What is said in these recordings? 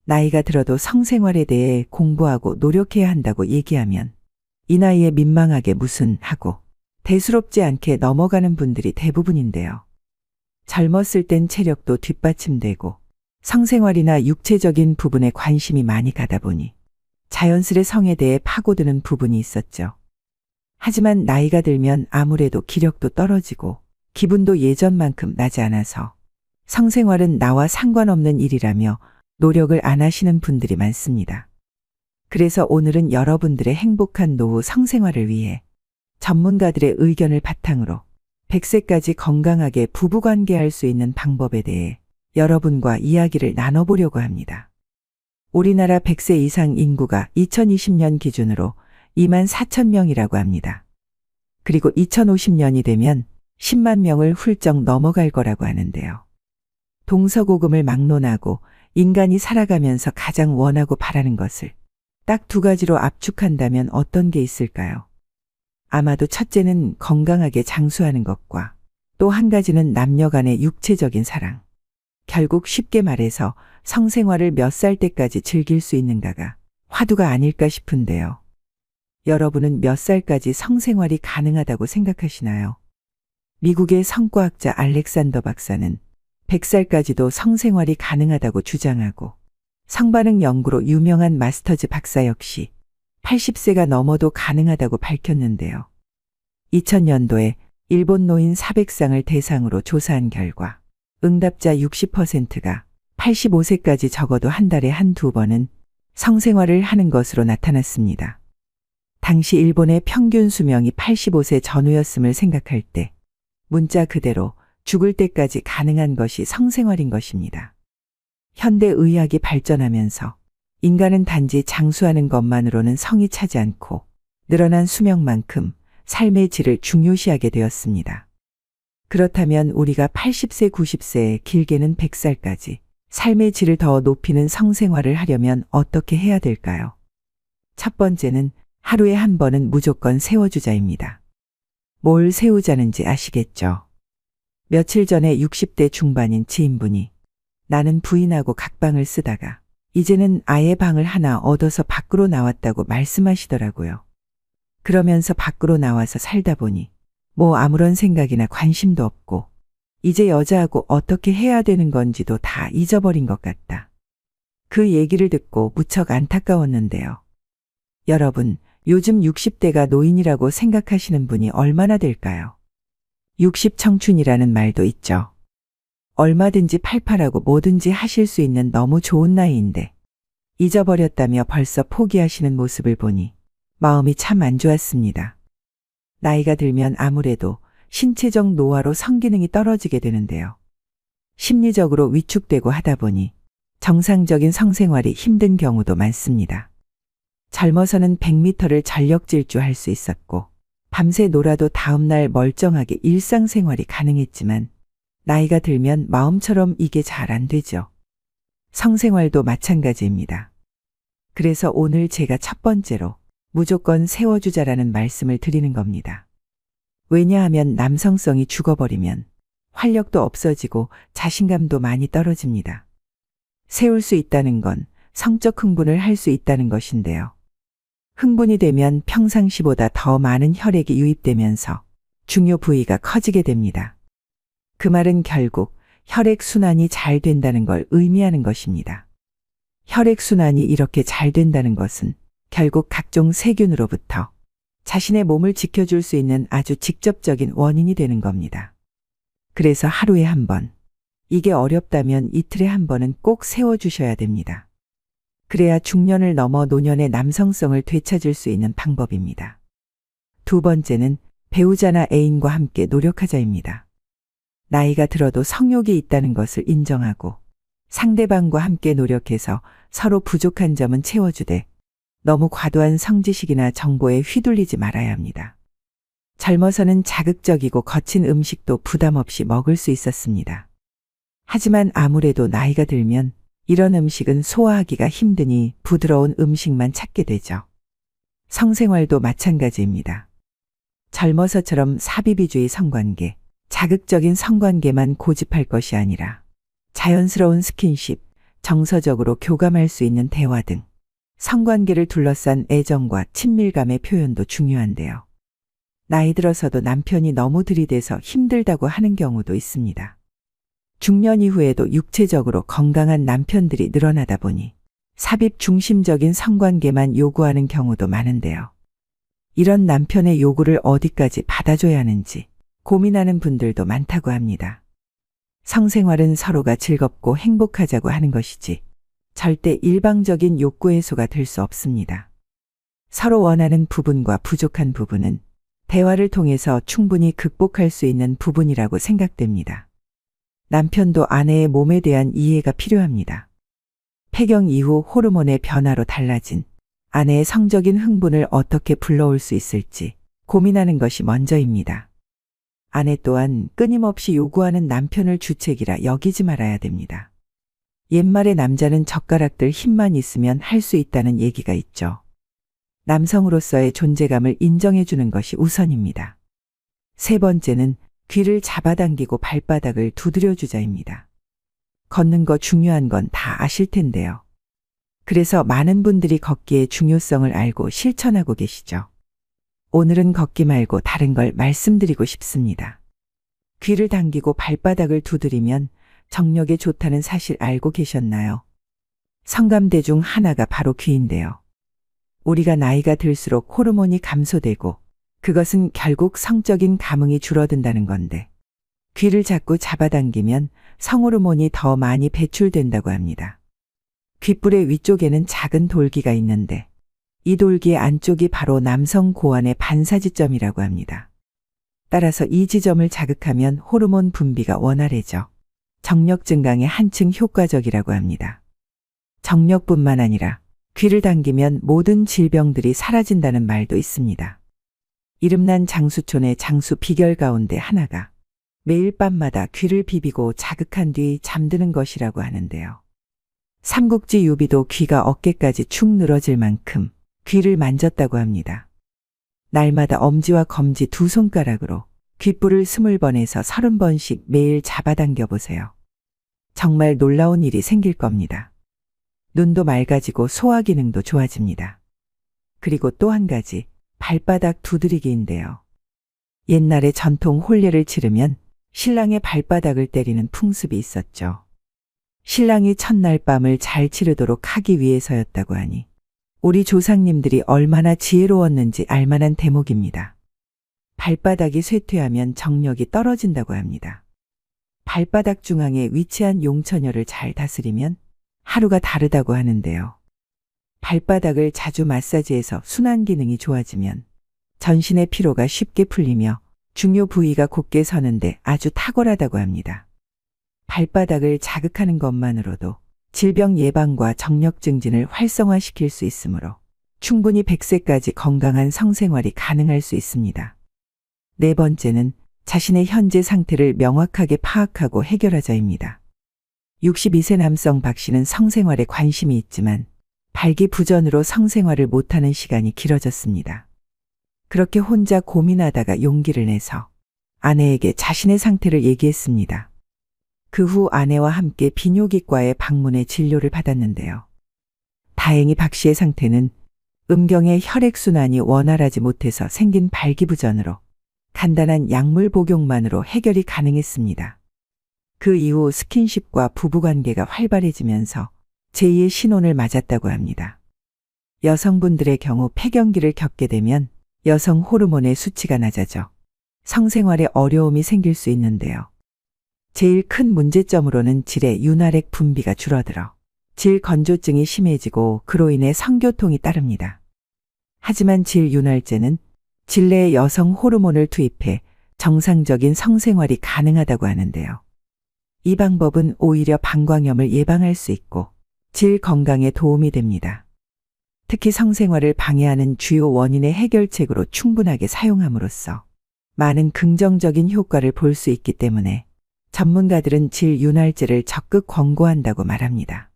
나이가 들어도 성생활에 대해 공부하고 노력해야 한다고 얘기하면 이 나이에 민망하게 무슨 하고 대수롭지 않게 넘어가는 분들이 대부분인데요. 젊었을 땐 체력도 뒷받침되고 성생활이나 육체적인 부분에 관심이 많이 가다 보니 자연스레 성에 대해 파고드는 부분이 있었죠. 하지만 나이가 들면 아무래도 기력도 떨어지고 기분도 예전만큼 나지 않아서 성생활은 나와 상관없는 일이라며 노력을 안 하시는 분들이 많습니다. 그래서 오늘은 여러분들의 행복한 노후 성생활을 위해 전문가들의 의견을 바탕으로 100세까지 건강하게 부부관계할 수 있는 방법에 대해 여러분과 이야기를 나눠보려고 합니다. 우리나라 100세 이상 인구가 2020년 기준으로 24,000명이라고 합니다. 그리고 2050년이 되면 10만 명을 훌쩍 넘어갈 거라고 하는데요. 동서고금을 막론하고 인간이 살아가면서 가장 원하고 바라는 것을 딱 두 가지로 압축한다면 어떤 게 있을까요? 아마도 첫째는 건강하게 장수하는 것과 또 한 가지는 남녀 간의 육체적인 사랑. 결국 쉽게 말해서 성생활을 몇 살 때까지 즐길 수 있는가가 화두가 아닐까 싶은데요. 여러분은 몇 살까지 성생활이 가능하다고 생각하시나요? 미국의 성과학자 알렉산더 박사는 100살까지도 성생활이 가능하다고 주장하고 성반응 연구로 유명한 마스터즈 박사 역시 80세가 넘어도 가능하다고 밝혔는데요. 2000년도에 일본 노인 400쌍을 대상으로 조사한 결과 응답자 60%가 85세까지 적어도 한 달에 한두 번은 성생활을 하는 것으로 나타났습니다. 당시 일본의 평균 수명이 85세 전후였음을 생각할 때 문자 그대로 죽을 때까지 가능한 것이 성생활인 것입니다. 현대의학이 발전하면서 인간은 단지 장수하는 것만으로는 성이 차지 않고 늘어난 수명만큼 삶의 질을 중요시하게 되었습니다. 그렇다면 우리가 80세, 90세, 길게는 100살까지 삶의 질을 더 높이는 성생활을 하려면 어떻게 해야 될까요? 첫 번째는 하루에 한 번은 무조건 세워주자입니다. 뭘 세우자는지 아시겠죠? 며칠 전에 60대 중반인 지인분이 나는 부인하고 각방을 쓰다가 이제는 아예 방을 하나 얻어서 밖으로 나왔다고 말씀하시더라고요. 그러면서 밖으로 나와서 살다 보니 뭐 아무런 생각이나 관심도 없고 이제 여자하고 어떻게 해야 되는 건지도 다 잊어버린 것 같다. 그 얘기를 듣고 무척 안타까웠는데요. 여러분, 요즘 60대가 노인이라고 생각하시는 분이 얼마나 될까요? 60 청춘이라는 말도 있죠. 얼마든지 팔팔하고 뭐든지 하실 수 있는 너무 좋은 나이인데 잊어버렸다며 벌써 포기하시는 모습을 보니 마음이 참 안 좋았습니다. 나이가 들면 아무래도 신체적 노화로 성기능이 떨어지게 되는데요. 심리적으로 위축되고 하다 보니 정상적인 성생활이 힘든 경우도 많습니다. 젊어서는 100m를 전력 질주할 수 있었고 밤새 놀아도 다음날 멀쩡하게 일상생활이 가능했지만 나이가 들면 마음처럼 이게 잘 안 되죠. 성생활도 마찬가지입니다. 그래서 오늘 제가 첫 번째로 무조건 세워주자라는 말씀을 드리는 겁니다. 왜냐하면 남성성이 죽어버리면 활력도 없어지고 자신감도 많이 떨어집니다. 세울 수 있다는 건 성적 흥분을 할 수 있다는 것인데요. 흥분이 되면 평상시보다 더 많은 혈액이 유입되면서 중요 부위가 커지게 됩니다. 그 말은 결국 혈액순환이 잘 된다는 걸 의미하는 것입니다. 혈액순환이 이렇게 잘 된다는 것은 결국 각종 세균으로부터 자신의 몸을 지켜줄 수 있는 아주 직접적인 원인이 되는 겁니다. 그래서 하루에 한 번, 이게 어렵다면 이틀에 한 번은 꼭 세워주셔야 됩니다. 그래야 중년을 넘어 노년의 남성성을 되찾을 수 있는 방법입니다. 두 번째는 배우자나 애인과 함께 노력하자입니다. 나이가 들어도 성욕이 있다는 것을 인정하고 상대방과 함께 노력해서 서로 부족한 점은 채워주되 너무 과도한 성지식이나 정보에 휘둘리지 말아야 합니다. 젊어서는 자극적이고 거친 음식도 부담 없이 먹을 수 있었습니다. 하지만 아무래도 나이가 들면 이런 음식은 소화하기가 힘드니 부드러운 음식만 찾게 되죠. 성생활도 마찬가지입니다. 젊어서처럼 사비비주의 성관계, 자극적인 성관계만 고집할 것이 아니라 자연스러운 스킨십, 정서적으로 교감할 수 있는 대화 등 성관계를 둘러싼 애정과 친밀감의 표현도 중요한데요. 나이 들어서도 남편이 너무 들이대서 힘들다고 하는 경우도 있습니다. 중년 이후에도 육체적으로 건강한 남편들이 늘어나다 보니 삽입 중심적인 성관계만 요구하는 경우도 많은데요. 이런 남편의 요구를 어디까지 받아줘야 하는지 고민하는 분들도 많다고 합니다. 성생활은 서로가 즐겁고 행복하자고 하는 것이지 절대 일방적인 욕구 해소가 될 수 없습니다. 서로 원하는 부분과 부족한 부분은 대화를 통해서 충분히 극복할 수 있는 부분이라고 생각됩니다. 남편도 아내의 몸에 대한 이해가 필요합니다. 폐경 이후 호르몬의 변화로 달라진 아내의 성적인 흥분을 어떻게 불러올 수 있을지 고민하는 것이 먼저입니다. 아내 또한 끊임없이 요구하는 남편을 주책이라 여기지 말아야 됩니다. 옛말에 남자는 젓가락들 힘만 있으면 할 수 있다는 얘기가 있죠. 남성으로서의 존재감을 인정해주는 것이 우선입니다. 세 번째는 귀를 잡아당기고 발바닥을 두드려주자입니다. 걷는 거 중요한 건 다 아실 텐데요. 그래서 많은 분들이 걷기의 중요성을 알고 실천하고 계시죠. 오늘은 걷기 말고 다른 걸 말씀드리고 싶습니다. 귀를 당기고 발바닥을 두드리면 정력에 좋다는 사실 알고 계셨나요? 성감대 중 하나가 바로 귀인데요. 우리가 나이가 들수록 호르몬이 감소되고 그것은 결국 성적인 감흥이 줄어든다는 건데 귀를 자꾸 잡아당기면 성호르몬이 더 많이 배출된다고 합니다. 귓불의 위쪽에는 작은 돌기가 있는데 이 돌기의 안쪽이 바로 남성 고환의 반사지점이라고 합니다. 따라서 이 지점을 자극하면 호르몬 분비가 원활해져 정력 증강에 한층 효과적이라고 합니다. 정력뿐만 아니라 귀를 당기면 모든 질병들이 사라진다는 말도 있습니다. 이름난 장수촌의 장수 비결 가운데 하나가 매일 밤마다 귀를 비비고 자극한 뒤 잠드는 것이라고 하는데요. 삼국지 유비도 귀가 어깨까지 축 늘어질 만큼 귀를 만졌다고 합니다. 날마다 엄지와 검지 두 손가락으로 귓불을 20번에서 30번씩 매일 잡아당겨 보세요. 정말 놀라운 일이 생길 겁니다. 눈도 맑아지고 소화 기능도 좋아집니다. 그리고 또 한 가지, 발바닥 두드리기인데요. 옛날에 전통 혼례를 치르면 신랑의 발바닥을 때리는 풍습이 있었죠. 신랑이 첫날 밤을 잘 치르도록 하기 위해서였다고 하니 우리 조상님들이 얼마나 지혜로웠는지 알만한 대목입니다. 발바닥이 쇠퇴하면 정력이 떨어진다고 합니다. 발바닥 중앙에 위치한 용처녀를 잘 다스리면 하루가 다르다고 하는데요. 발바닥을 자주 마사지해서 순환 기능이 좋아지면 전신의 피로가 쉽게 풀리며 중요 부위가 곧게 서는데 아주 탁월하다고 합니다. 발바닥을 자극하는 것만으로도 질병 예방과 정력 증진을 활성화시킬 수 있으므로 충분히 100세까지 건강한 성생활이 가능할 수 있습니다. 네 번째는 자신의 현재 상태를 명확하게 파악하고 해결하자입니다. 62세 남성 박 씨는 성생활에 관심이 있지만 발기부전으로 성생활을 못하는 시간이 길어졌습니다. 그렇게 혼자 고민하다가 용기를 내서 아내에게 자신의 상태를 얘기했습니다. 그 후 아내와 함께 비뇨기과에 방문해 진료를 받았는데요. 다행히 박 씨의 상태는 음경의 혈액순환이 원활하지 못해서 생긴 발기부전으로 간단한 약물 복용만으로 해결이 가능했습니다. 그 이후 스킨십과 부부관계가 활발해지면서 제2의 신혼을 맞았다고 합니다. 여성분들의 경우 폐경기를 겪게 되면 여성 호르몬의 수치가 낮아져 성생활에 어려움이 생길 수 있는데요. 제일 큰 문제점으로는 질의 윤활액 분비가 줄어들어 질 건조증이 심해지고 그로 인해 성교통이 따릅니다. 하지만 질 윤활제는 질내에 여성 호르몬을 투입해 정상적인 성생활이 가능하다고 하는데요. 이 방법은 오히려 방광염을 예방할 수 있고 질 건강에 도움이 됩니다. 특히 성생활을 방해하는 주요 원인의 해결책으로 충분하게 사용함으로써 많은 긍정적인 효과를 볼 수 있기 때문에 전문가들은 질 윤활제를 적극 권고한다고 말합니다.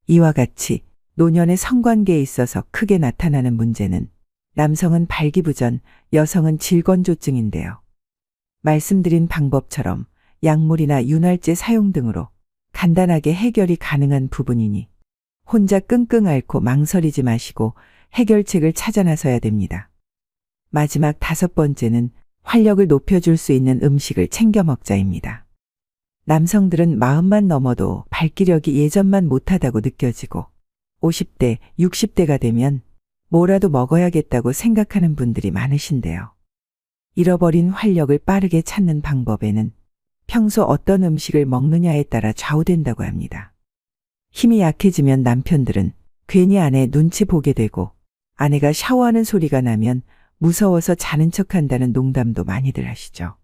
이와 같이 노년의 성관계에 있어서 크게 나타나는 문제는 남성은 발기부전, 여성은 질건조증인데요. 말씀드린 방법처럼 약물이나 윤활제 사용 등으로 간단하게 해결이 가능한 부분이니 혼자 끙끙 앓고 망설이지 마시고 해결책을 찾아 나서야 됩니다. 마지막 5번째는 활력을 높여줄 수 있는 음식을 챙겨 먹자입니다. 남성들은 마음만 넘어도 발기력이 예전만 못하다고 느껴지고 50대, 60대가 되면 뭐라도 먹어야겠다고 생각하는 분들이 많으신데요. 잃어버린 활력을 빠르게 찾는 방법에는 평소 어떤 음식을 먹느냐에 따라 좌우된다고 합니다. 힘이 약해지면 남편들은 괜히 아내 눈치 보게 되고 아내가 샤워하는 소리가 나면 무서워서 자는 척한다는 농담도 많이들 하시죠.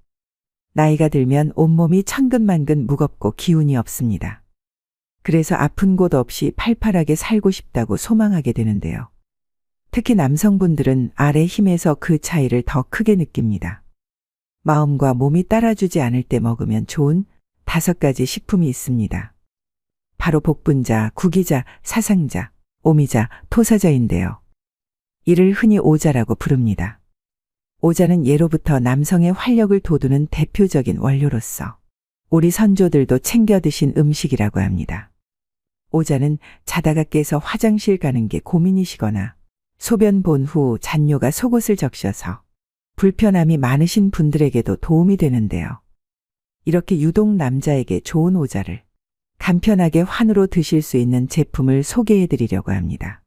나이가 들면 온몸이 천근만근 무겁고 기운이 없습니다. 그래서 아픈 곳 없이 팔팔하게 살고 싶다고 소망하게 되는데요. 특히 남성분들은 아래 힘에서 그 차이를 더 크게 느낍니다. 마음과 몸이 따라주지 않을 때 먹으면 좋은 5가지 식품이 있습니다. 바로 복분자, 구기자, 사상자, 오미자, 토사자인데요. 이를 흔히 오자라고 부릅니다. 오자는 예로부터 남성의 활력을 돋우는 대표적인 원료로서 우리 선조들도 챙겨 드신 음식이라고 합니다. 오자는 자다가 깨서 화장실 가는 게 고민이시거나 소변 본 후 잔뇨가 속옷을 적셔서 불편함이 많으신 분들에게도 도움이 되는데요. 이렇게 유독 남자에게 좋은 오자를 간편하게 환으로 드실 수 있는 제품을 소개해 드리려고 합니다.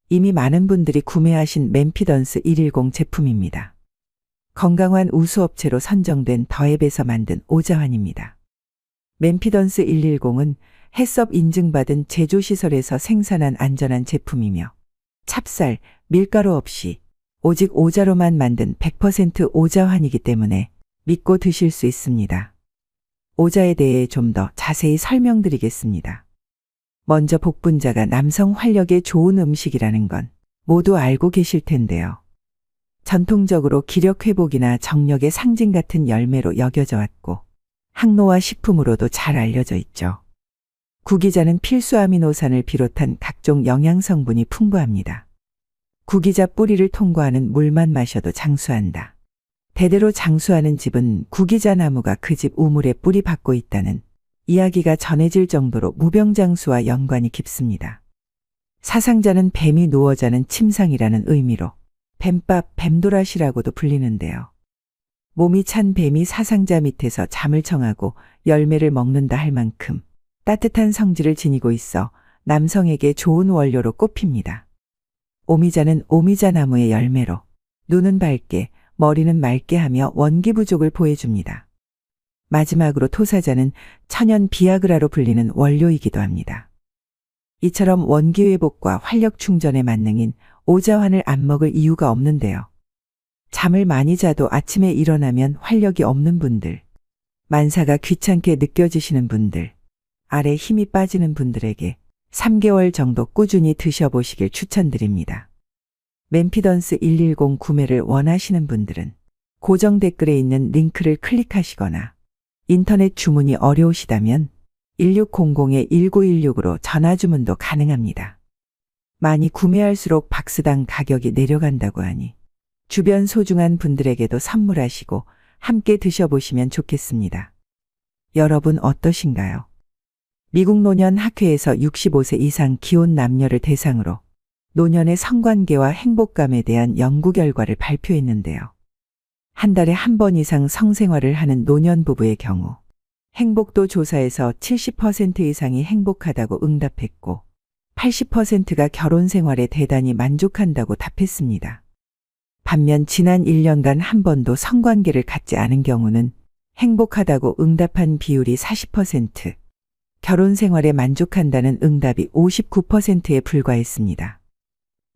이미 많은 분들이 구매하신 맨피던스 110 제품입니다. 건강한 우수업체로 선정된 더앱에서 만든 오자환입니다. 맨피던스 110은 해썹 인증받은 제조시설에서 생산한 안전한 제품이며 찹쌀, 밀가루 없이 오직 오자로만 만든 100% 오자환이기 때문에 믿고 드실 수 있습니다. 오자에 대해 좀 더 자세히 설명드리겠습니다. 먼저 복분자가 남성 활력에 좋은 음식이라는 건 모두 알고 계실 텐데요. 전통적으로 기력 회복이나 정력의 상징 같은 열매로 여겨져 왔고 항노화 식품으로도 잘 알려져 있죠. 구기자는 필수 아미노산을 비롯한 각종 영양 성분이 풍부합니다. 구기자 뿌리를 통과하는 물만 마셔도 장수한다. 대대로 장수하는 집은 구기자 나무가 그 집 우물에 뿌리 박고 있다는 이야기가 전해질 정도로 무병장수와 연관이 깊습니다. 사상자는 뱀이 누워 자는 침상이라는 의미로 뱀밥, 뱀도라시라고도 불리는데요. 몸이 찬 뱀이 사상자 밑에서 잠을 청하고 열매를 먹는다 할 만큼 따뜻한 성질을 지니고 있어 남성에게 좋은 원료로 꼽힙니다. 오미자는 오미자 나무의 열매로 눈은 밝게, 머리는 맑게 하며 원기 부족을 보여줍니다. 마지막으로 토사자는 천연 비아그라로 불리는 원료이기도 합니다. 이처럼 원기 회복과 활력 충전의 만능인 오자환을 안 먹을 이유가 없는데요. 잠을 많이 자도 아침에 일어나면 활력이 없는 분들, 만사가 귀찮게 느껴지시는 분들, 아래 힘이 빠지는 분들에게 3개월 정도 꾸준히 드셔보시길 추천드립니다. 맨피던스 110 구매를 원하시는 분들은 고정 댓글에 있는 링크를 클릭하시거나 인터넷 주문이 어려우시다면 1600-1916으로 전화 주문도 가능합니다. 많이 구매할수록 박스당 가격이 내려간다고 하니 주변 소중한 분들에게도 선물하시고 함께 드셔보시면 좋겠습니다. 여러분 어떠신가요? 미국 노년 학회에서 65세 이상 기혼 남녀를 대상으로 노년의 성관계와 행복감에 대한 연구 결과를 발표했는데요. 한 달에 한 번 이상 성생활을 하는 노년 부부의 경우 행복도 조사에서 70% 이상이 행복하다고 응답했고 80%가 결혼 생활에 대단히 만족한다고 답했습니다. 반면 지난 1년간 한 번도 성관계를 갖지 않은 경우는 행복하다고 응답한 비율이 40%, 결혼 생활에 만족한다는 응답이 59%에 불과했습니다.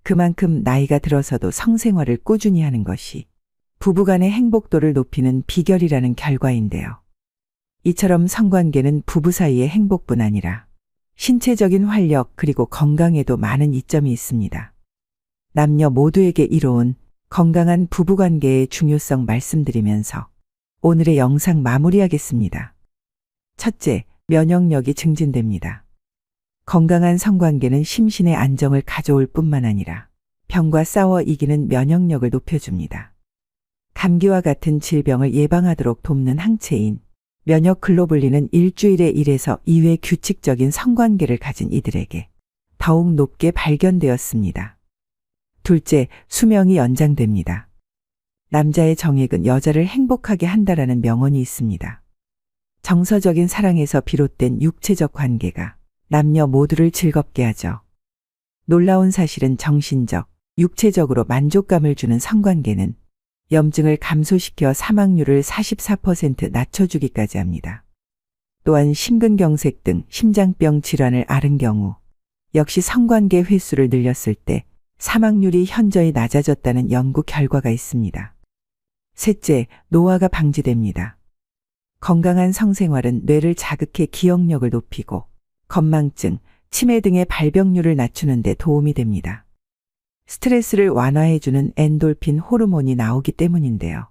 그만큼 나이가 들어서도 성생활을 꾸준히 하는 것이 부부간의 행복도를 높이는 비결이라는 결과인데요. 이처럼 성관계는 부부 사이의 행복뿐 아니라 신체적인 활력 그리고 건강에도 많은 이점이 있습니다. 남녀 모두에게 이로운 건강한 부부관계의 중요성 말씀드리면서 오늘의 영상 마무리하겠습니다. 첫째, 면역력이 증진됩니다. 건강한 성관계는 심신의 안정을 가져올 뿐만 아니라 병과 싸워 이기는 면역력을 높여줍니다. 감기와 같은 질병을 예방하도록 돕는 항체인 면역 글로불린은 일주일에 1에서 2회 규칙적인 성관계를 가진 이들에게 더욱 높게 발견되었습니다. 둘째, 수명이 연장됩니다. 남자의 정액은 여자를 행복하게 한다라는 명언이 있습니다. 정서적인 사랑에서 비롯된 육체적 관계가 남녀 모두를 즐겁게 하죠. 놀라운 사실은 정신적, 육체적으로 만족감을 주는 성관계는 염증을 감소시켜 사망률을 44% 낮춰주기까지 합니다. 또한 심근경색 등 심장병 질환을 앓은 경우 역시 성관계 횟수를 늘렸을 때 사망률이 현저히 낮아졌다는 연구 결과가 있습니다. 셋째, 노화가 방지됩니다. 건강한 성생활은 뇌를 자극해 기억력을 높이고 건망증, 치매 등의 발병률을 낮추는 데 도움이 됩니다. 스트레스를 완화해주는 엔돌핀 호르몬이 나오기 때문인데요.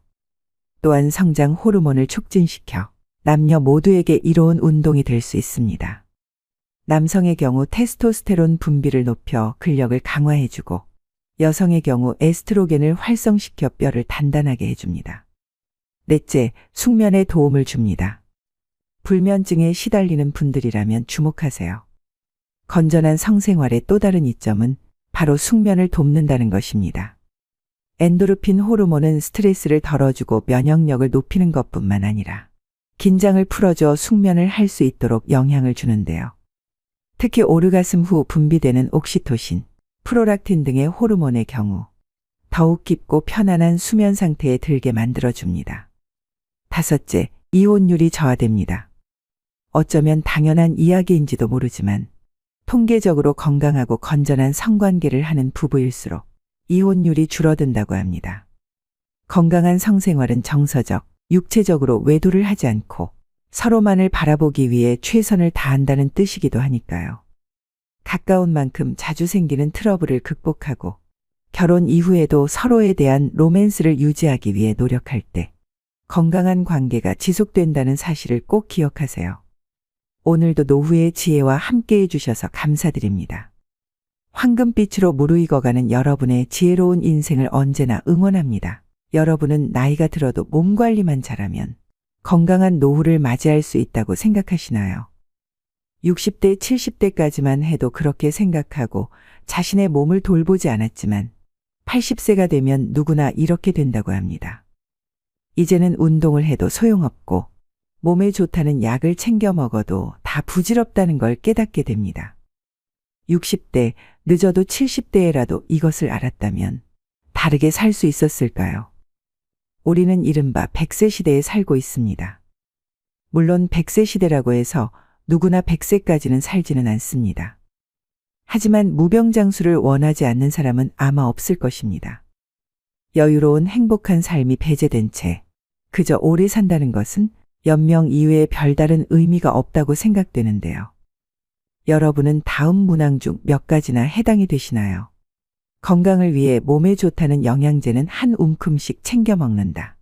또한 성장 호르몬을 촉진시켜 남녀 모두에게 이로운 운동이 될 수 있습니다. 남성의 경우 테스토스테론 분비를 높여 근력을 강화해주고 여성의 경우 에스트로겐을 활성시켜 뼈를 단단하게 해줍니다. 넷째, 숙면에 도움을 줍니다. 불면증에 시달리는 분들이라면 주목하세요. 건전한 성생활의 또 다른 이점은 바로 숙면을 돕는다는 것입니다. 엔도르핀 호르몬은 스트레스를 덜어주고 면역력을 높이는 것뿐만 아니라 긴장을 풀어줘 숙면을 할 수 있도록 영향을 주는데요. 특히 오르가슴 후 분비되는 옥시토신, 프로락틴 등의 호르몬의 경우 더욱 깊고 편안한 수면 상태에 들게 만들어줍니다. 다섯째, 이혼율이 저하됩니다. 어쩌면 당연한 이야기인지도 모르지만 통계적으로 건강하고 건전한 성관계를 하는 부부일수록 이혼율이 줄어든다고 합니다. 건강한 성생활은 정서적, 육체적으로 외도를 하지 않고 서로만을 바라보기 위해 최선을 다한다는 뜻이기도 하니까요. 가까운 만큼 자주 생기는 트러블을 극복하고 결혼 이후에도 서로에 대한 로맨스를 유지하기 위해 노력할 때 건강한 관계가 지속된다는 사실을 꼭 기억하세요. 오늘도 노후의 지혜와 함께 해주셔서 감사드립니다. 황금빛으로 무르익어가는 여러분의 지혜로운 인생을 언제나 응원합니다. 여러분은 나이가 들어도 몸 관리만 잘하면 건강한 노후를 맞이할 수 있다고 생각하시나요? 60대, 70대까지만 해도 그렇게 생각하고 자신의 몸을 돌보지 않았지만 80세가 되면 누구나 이렇게 된다고 합니다. 이제는 운동을 해도 소용없고 몸에 좋다는 약을 챙겨 먹어도 다 부질없다는 걸 깨닫게 됩니다. 60대, 늦어도 70대에라도 이것을 알았다면 다르게 살 수 있었을까요? 우리는 이른바 100세 시대에 살고 있습니다. 물론 100세 시대라고 해서 누구나 100세까지는 살지는 않습니다. 하지만 무병장수를 원하지 않는 사람은 아마 없을 것입니다. 여유로운 행복한 삶이 배제된 채 그저 오래 산다는 것은 연명 이외에 별다른 의미가 없다고 생각되는데요. 여러분은 다음 문항 중 몇 가지나 해당이 되시나요? 건강을 위해 몸에 좋다는 영양제는 한 움큼씩 챙겨 먹는다.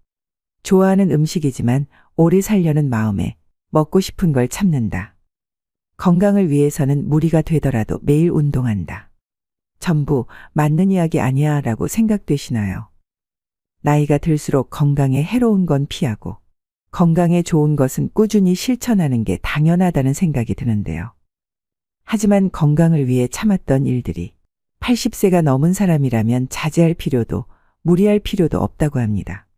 좋아하는 음식이지만 오래 살려는 마음에 먹고 싶은 걸 참는다. 건강을 위해서는 무리가 되더라도 매일 운동한다. 전부 맞는 이야기 아니야 라고 생각되시나요? 나이가 들수록 건강에 해로운 건 피하고 건강에 좋은 것은 꾸준히 실천하는 게 당연하다는 생각이 드는데요. 하지만 건강을 위해 참았던 일들이 80세가 넘은 사람이라면 자제할 필요도 무리할 필요도 없다고 합니다.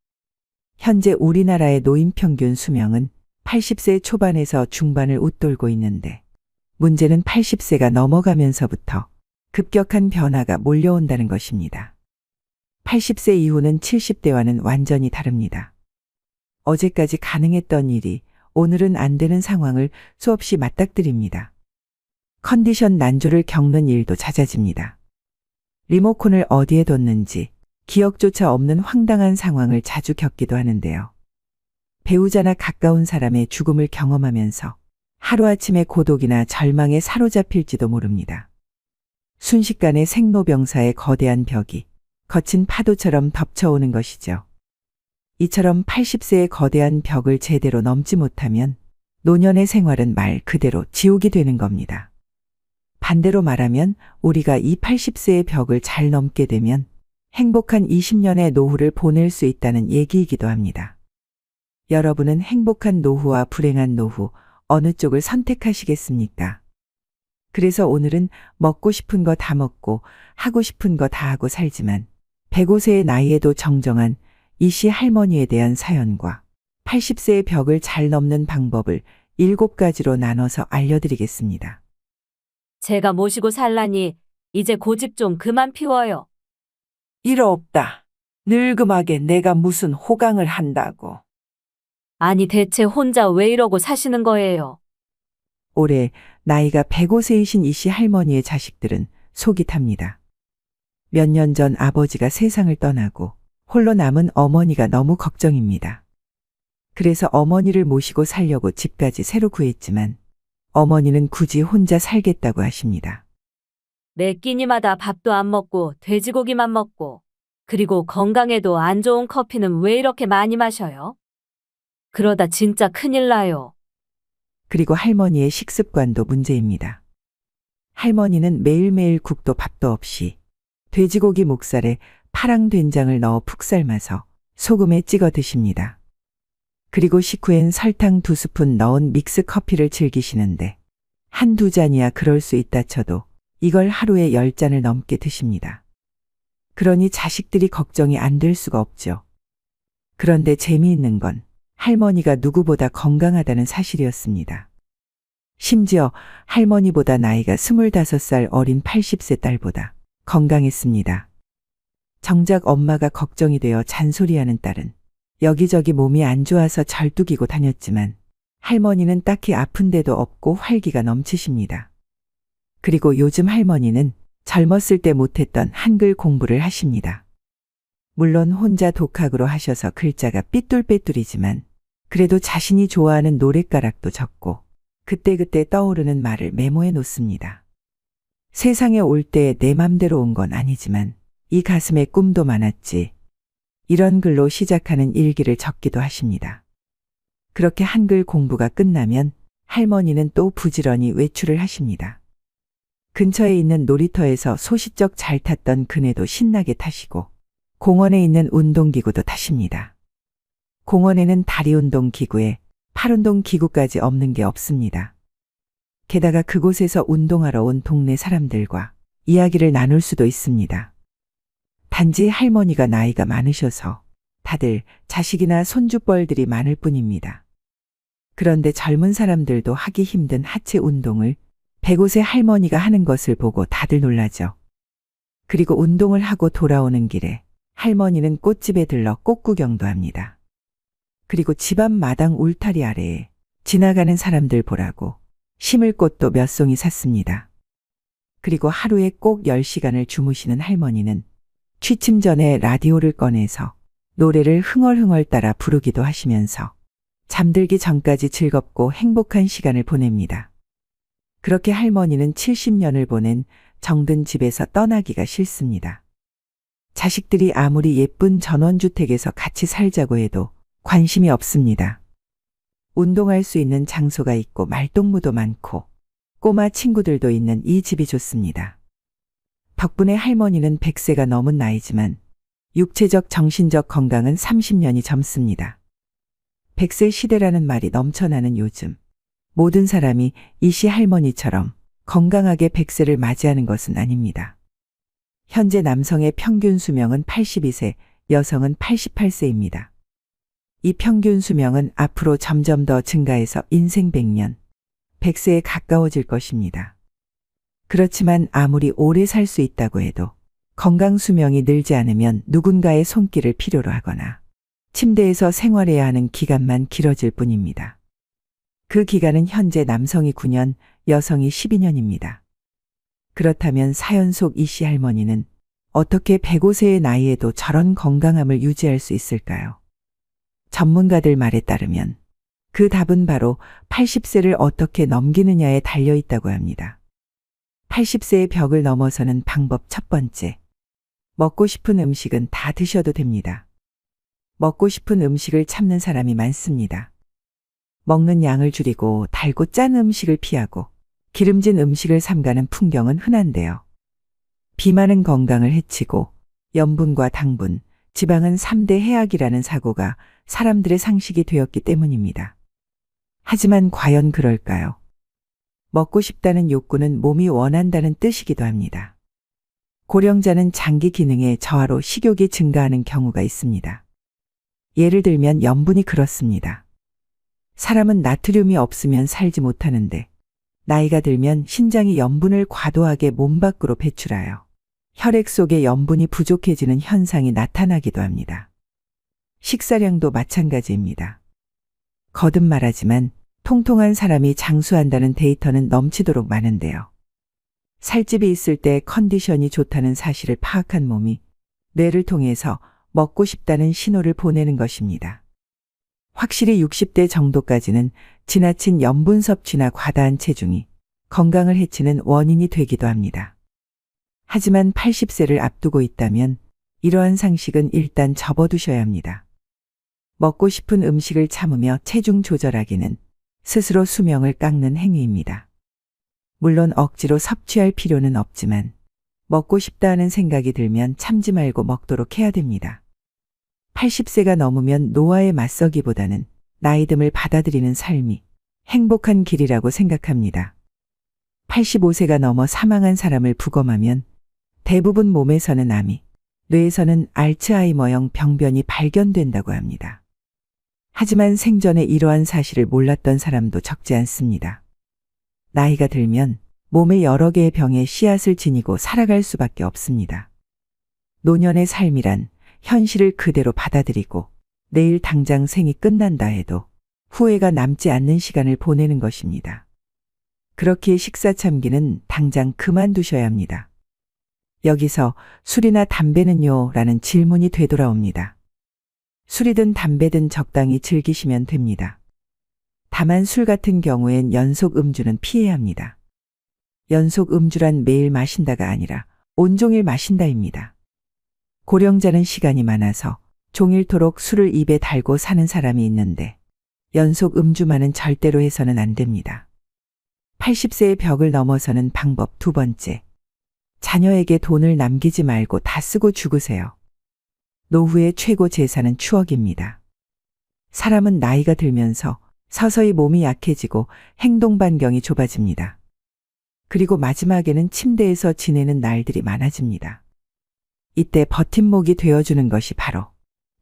현재 우리나라의 노인 평균 수명은 80세 초반에서 중반을 웃돌고 있는데 문제는 80세가 넘어가면서부터 급격한 변화가 몰려온다는 것입니다. 80세 이후는 70대와는 완전히 다릅니다. 어제까지 가능했던 일이 오늘은 안 되는 상황을 수없이 맞닥뜨립니다. 컨디션 난조를 겪는 일도 잦아집니다. 리모컨을 어디에 뒀는지 기억조차 없는 황당한 상황을 자주 겪기도 하는데요. 배우자나 가까운 사람의 죽음을 경험하면서 하루아침에 고독이나 절망에 사로잡힐지도 모릅니다. 순식간에 생로병사의 거대한 벽이 거친 파도처럼 덮쳐오는 것이죠. 이처럼 80세의 거대한 벽을 제대로 넘지 못하면 노년의 생활은 말 그대로 지옥이 되는 겁니다. 반대로 말하면 우리가 이 80세의 벽을 잘 넘게 되면 행복한 20년의 노후를 보낼 수 있다는 얘기이기도 합니다. 여러분은 행복한 노후와 불행한 노후 어느 쪽을 선택하시겠습니까? 그래서 오늘은 먹고 싶은 거 다 먹고 하고 싶은 거 다 하고 살지만 105세의 나이에도 정정한 이씨 할머니에 대한 사연과 80세의 벽을 잘 넘는 방법을 7가지로 나눠서 알려드리겠습니다. 제가 모시고 살라니 이제 고집 좀 그만 피워요. 이러 없다. 늙음하게 내가 무슨 호강을 한다고. 아니 대체 혼자 왜 이러고 사시는 거예요? 올해 나이가 105세이신 이씨 할머니의 자식들은 속이 탑니다. 몇 년 전 아버지가 세상을 떠나고 홀로 남은 어머니가 너무 걱정입니다. 그래서 어머니를 모시고 살려고 집까지 새로 구했지만 어머니는 굳이 혼자 살겠다고 하십니다. 매 끼니마다 밥도 안 먹고 돼지고기만 먹고 그리고 건강에도 안 좋은 커피는 왜 이렇게 많이 마셔요? 그러다 진짜 큰일 나요. 그리고 할머니의 식습관도 문제입니다. 할머니는 매일매일 국도 밥도 없이 돼지고기 목살에 파랑 된장을 넣어 푹 삶아서 소금에 찍어 드십니다. 그리고 식후엔 설탕 2스푼 넣은 믹스 커피를 즐기시는데 한두 잔이야 그럴 수 있다 쳐도 이걸 하루에 10잔을 넘게 드십니다. 그러니 자식들이 걱정이 안 될 수가 없죠. 그런데 재미있는 건 할머니가 누구보다 건강하다는 사실이었습니다. 심지어 할머니보다 나이가 25살 어린 80세 딸보다 건강했습니다. 정작 엄마가 걱정이 되어 잔소리하는 딸은 여기저기 몸이 안 좋아서 절뚝이고 다녔지만 할머니는 딱히 아픈 데도 없고 활기가 넘치십니다. 그리고 요즘 할머니는 젊었을 때 못했던 한글 공부를 하십니다. 물론 혼자 독학으로 하셔서 글자가 삐뚤빼뚤이지만 그래도 자신이 좋아하는 노랫가락도 적고 그때그때 떠오르는 말을 메모해 놓습니다. 세상에 올 때 내 맘대로 온 건 아니지만 이 가슴에 꿈도 많았지. 이런 글로 시작하는 일기를 적기도 하십니다. 그렇게 한글 공부가 끝나면 할머니는 또 부지런히 외출을 하십니다. 근처에 있는 놀이터에서 소시적 잘 탔던 그네도 신나게 타시고 공원에 있는 운동기구도 타십니다. 공원에는 다리운동 기구에 팔운동 기구까지 없는 게 없습니다. 게다가 그곳에서 운동하러 온 동네 사람들과 이야기를 나눌 수도 있습니다. 단지 할머니가 나이가 많으셔서 다들 자식이나 손주뻘들이 많을 뿐입니다. 그런데 젊은 사람들도 하기 힘든 하체 운동을 105세 할머니가 하는 것을 보고 다들 놀라죠. 그리고 운동을 하고 돌아오는 길에 할머니는 꽃집에 들러 꽃구경도 합니다. 그리고 집 앞 마당 울타리 아래에 지나가는 사람들 보라고 심을 꽃도 몇 송이 샀습니다. 그리고 하루에 꼭 10시간을 주무시는 할머니는 취침 전에 라디오를 꺼내서 노래를 흥얼흥얼 따라 부르기도 하시면서 잠들기 전까지 즐겁고 행복한 시간을 보냅니다. 그렇게 할머니는 70년을 보낸 정든 집에서 떠나기가 싫습니다. 자식들이 아무리 예쁜 전원주택에서 같이 살자고 해도 관심이 없습니다. 운동할 수 있는 장소가 있고 말동무도 많고 꼬마 친구들도 있는 이 집이 좋습니다. 덕분에 할머니는 100세가 넘은 나이지만 육체적 정신적 건강은 30년이 젊습니다. 100세 시대라는 말이 넘쳐나는 요즘 모든 사람이 이씨 할머니처럼 건강하게 100세를 맞이하는 것은 아닙니다. 현재 남성의 평균 수명은 82세, 여성은 88세입니다. 이 평균 수명은 앞으로 점점 더 증가해서 인생 100년, 100세에 가까워질 것입니다. 그렇지만 아무리 오래 살 수 있다고 해도 건강 수명이 늘지 않으면 누군가의 손길을 필요로 하거나 침대에서 생활해야 하는 기간만 길어질 뿐입니다. 그 기간은 현재 남성이 9년, 여성이 12년입니다. 그렇다면 사연 속 이씨 할머니는 어떻게 105세의 나이에도 저런 건강함을 유지할 수 있을까요? 전문가들 말에 따르면 그 답은 바로 80세를 어떻게 넘기느냐에 달려 있다고 합니다. 80세의 벽을 넘어서는 방법 첫 번째. 먹고 싶은 음식은 다 드셔도 됩니다. 먹고 싶은 음식을 참는 사람이 많습니다. 먹는 양을 줄이고 달고 짠 음식을 피하고 기름진 음식을 삼가는 풍경은 흔한데요. 비만은 건강을 해치고 염분과 당분, 지방은 3대 해악이라는 사고가 사람들의 상식이 되었기 때문입니다. 하지만 과연 그럴까요? 먹고 싶다는 욕구는 몸이 원한다는 뜻이기도 합니다. 고령자는 장기 기능의 저하로 식욕이 증가하는 경우가 있습니다. 예를 들면 염분이 그렇습니다. 사람은 나트륨이 없으면 살지 못하는데 나이가 들면 신장이 염분을 과도하게 몸 밖으로 배출하여 혈액 속에 염분이 부족해지는 현상이 나타나기도 합니다. 식사량도 마찬가지입니다. 거듭 말하지만 통통한 사람이 장수한다는 데이터는 넘치도록 많은데요. 살집이 있을 때 컨디션이 좋다는 사실을 파악한 몸이 뇌를 통해서 먹고 싶다는 신호를 보내는 것입니다. 확실히 60대 정도까지는 지나친 염분 섭취나 과다한 체중이 건강을 해치는 원인이 되기도 합니다. 하지만 80세를 앞두고 있다면 이러한 상식은 일단 접어두셔야 합니다. 먹고 싶은 음식을 참으며 체중 조절하기는 스스로 수명을 깎는 행위입니다. 물론 억지로 섭취할 필요는 없지만 먹고 싶다 하는 생각이 들면 참지 말고 먹도록 해야 됩니다. 80세가 넘으면 노화에 맞서기보다는 나이듦을 받아들이는 삶이 행복한 길이라고 생각합니다. 85세가 넘어 사망한 사람을 부검하면 대부분 몸에서는 암이, 뇌에서는 알츠하이머형 병변이 발견된다고 합니다. 하지만 생전에 이러한 사실을 몰랐던 사람도 적지 않습니다. 나이가 들면 몸에 여러 개의 병의 씨앗을 지니고 살아갈 수밖에 없습니다. 노년의 삶이란 현실을 그대로 받아들이고 내일 당장 생이 끝난다 해도 후회가 남지 않는 시간을 보내는 것입니다. 그렇기에 식사 참기는 당장 그만두셔야 합니다. 여기서 술이나 담배는요? 라는 질문이 되돌아옵니다. 술이든 담배든 적당히 즐기시면 됩니다. 다만 술 같은 경우엔 연속 음주는 피해야 합니다. 연속 음주란 매일 마신다가 아니라 온종일 마신다입니다. 고령자는 시간이 많아서 종일토록 술을 입에 달고 사는 사람이 있는데 연속 음주만은 절대로 해서는 안 됩니다. 80세의 벽을 넘어서는 방법 두 번째. 자녀에게 돈을 남기지 말고 다 쓰고 죽으세요. 노후의 최고 재산은 추억입니다. 사람은 나이가 들면서 서서히 몸이 약해지고 행동 반경이 좁아집니다. 그리고 마지막에는 침대에서 지내는 날들이 많아집니다. 이때 버팀목이 되어주는 것이 바로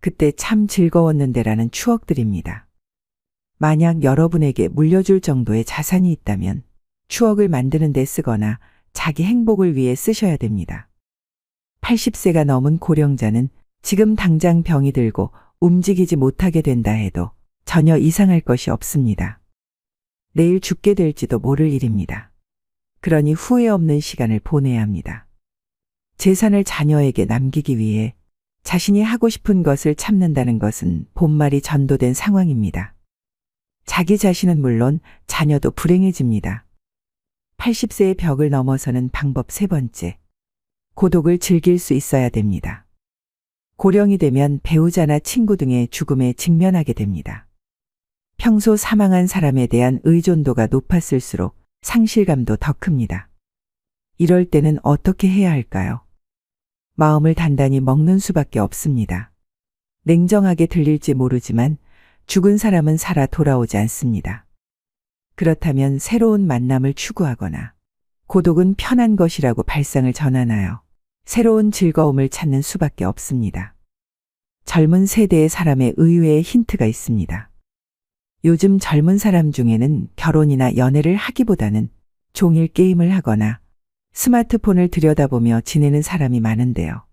그때 참 즐거웠는데라는 추억들입니다. 만약 여러분에게 물려줄 정도의 자산이 있다면 추억을 만드는 데 쓰거나 자기 행복을 위해 쓰셔야 됩니다. 80세가 넘은 고령자는 지금 당장 병이 들고 움직이지 못하게 된다 해도 전혀 이상할 것이 없습니다. 내일 죽게 될지도 모를 일입니다. 그러니 후회 없는 시간을 보내야 합니다. 재산을 자녀에게 남기기 위해 자신이 하고 싶은 것을 참는다는 것은 본말이 전도된 상황입니다. 자기 자신은 물론 자녀도 불행해집니다. 80세의 벽을 넘어서는 방법 세 번째. 고독을 즐길 수 있어야 됩니다. 고령이 되면 배우자나 친구 등의 죽음에 직면하게 됩니다. 평소 사망한 사람에 대한 의존도가 높았을수록 상실감도 더 큽니다. 이럴 때는 어떻게 해야 할까요? 마음을 단단히 먹는 수밖에 없습니다. 냉정하게 들릴지 모르지만 죽은 사람은 살아 돌아오지 않습니다. 그렇다면 새로운 만남을 추구하거나 고독은 편한 것이라고 발상을 전환하여 새로운 즐거움을 찾는 수밖에 없습니다. 젊은 세대의 사람의 의외의 힌트가 있습니다. 요즘 젊은 사람 중에는 결혼이나 연애를 하기보다는 종일 게임을 하거나 스마트폰을 들여다보며 지내는 사람이 많은데요.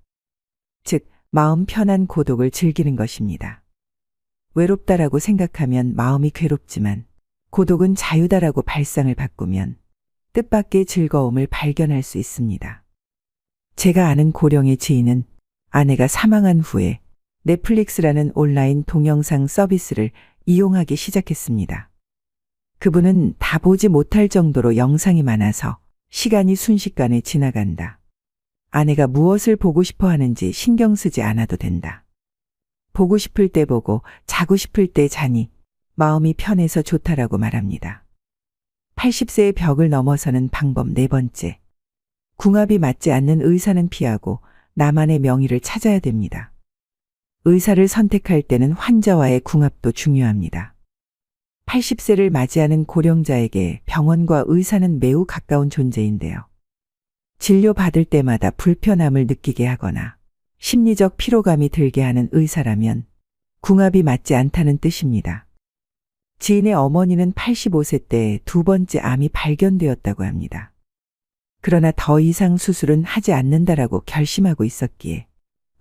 즉, 마음 편한 고독을 즐기는 것입니다. 외롭다라고 생각하면 마음이 괴롭지만 고독은 자유다라고 발상을 바꾸면 뜻밖의 즐거움을 발견할 수 있습니다. 제가 아는 고령의 지인은 아내가 사망한 후에 넷플릭스라는 온라인 동영상 서비스를 이용하기 시작했습니다. 그분은 다 보지 못할 정도로 영상이 많아서 시간이 순식간에 지나간다. 아내가 무엇을 보고 싶어 하는지 신경 쓰지 않아도 된다. 보고 싶을 때 보고 자고 싶을 때 자니 마음이 편해서 좋다라고 말합니다. 80세의 벽을 넘어서는 방법 네 번째. 궁합이 맞지 않는 의사는 피하고 나만의 명의를 찾아야 됩니다. 의사를 선택할 때는 환자와의 궁합도 중요합니다. 80세를 맞이하는 고령자에게 병원과 의사는 매우 가까운 존재인데요. 진료받을 때마다 불편함을 느끼게 하거나 심리적 피로감이 들게 하는 의사라면 궁합이 맞지 않다는 뜻입니다. 지인의 어머니는 85세 때 두 번째 암이 발견되었다고 합니다. 그러나 더 이상 수술은 하지 않는다라고 결심하고 있었기에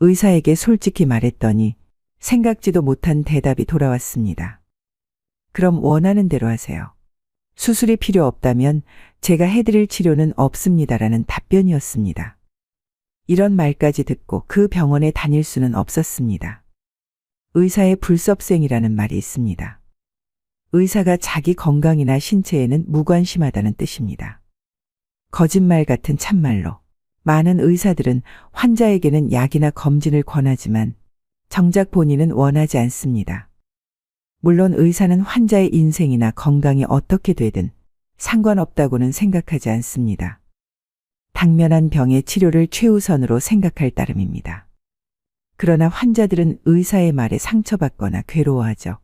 의사에게 솔직히 말했더니 생각지도 못한 대답이 돌아왔습니다. 그럼 원하는 대로 하세요. 수술이 필요 없다면 제가 해드릴 치료는 없습니다라는 답변이었습니다. 이런 말까지 듣고 그 병원에 다닐 수는 없었습니다. 의사의 불섭생이라는 말이 있습니다. 의사가 자기 건강이나 신체에는 무관심하다는 뜻입니다. 거짓말 같은 참말로 많은 의사들은 환자에게는 약이나 검진을 권하지만 정작 본인은 원하지 않습니다. 물론 의사는 환자의 인생이나 건강이 어떻게 되든 상관없다고는 생각하지 않습니다. 당면한 병의 치료를 최우선으로 생각할 따름입니다. 그러나 환자들은 의사의 말에 상처받거나 괴로워하죠.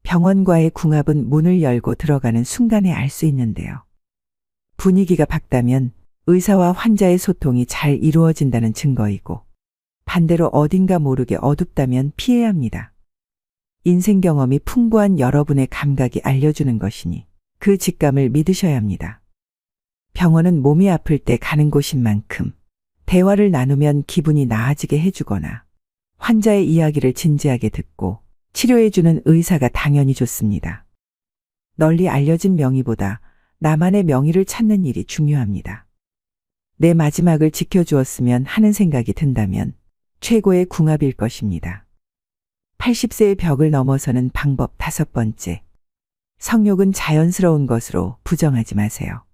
병원과의 궁합은 문을 열고 들어가는 순간에 알 수 있는데요. 분위기가 밝다면 의사와 환자의 소통이 잘 이루어진다는 증거이고 반대로 어딘가 모르게 어둡다면 피해야 합니다. 인생 경험이 풍부한 여러분의 감각이 알려주는 것이니 그 직감을 믿으셔야 합니다. 병원은 몸이 아플 때 가는 곳인 만큼 대화를 나누면 기분이 나아지게 해주거나 환자의 이야기를 진지하게 듣고 치료해주는 의사가 당연히 좋습니다. 널리 알려진 명의보다 나만의 명의를 찾는 일이 중요합니다. 내 마지막을 지켜주었으면 하는 생각이 든다면 최고의 궁합일 것입니다. 80세의 벽을 넘어서는 방법 5번째. 성욕은 자연스러운 것으로 부정하지 마세요.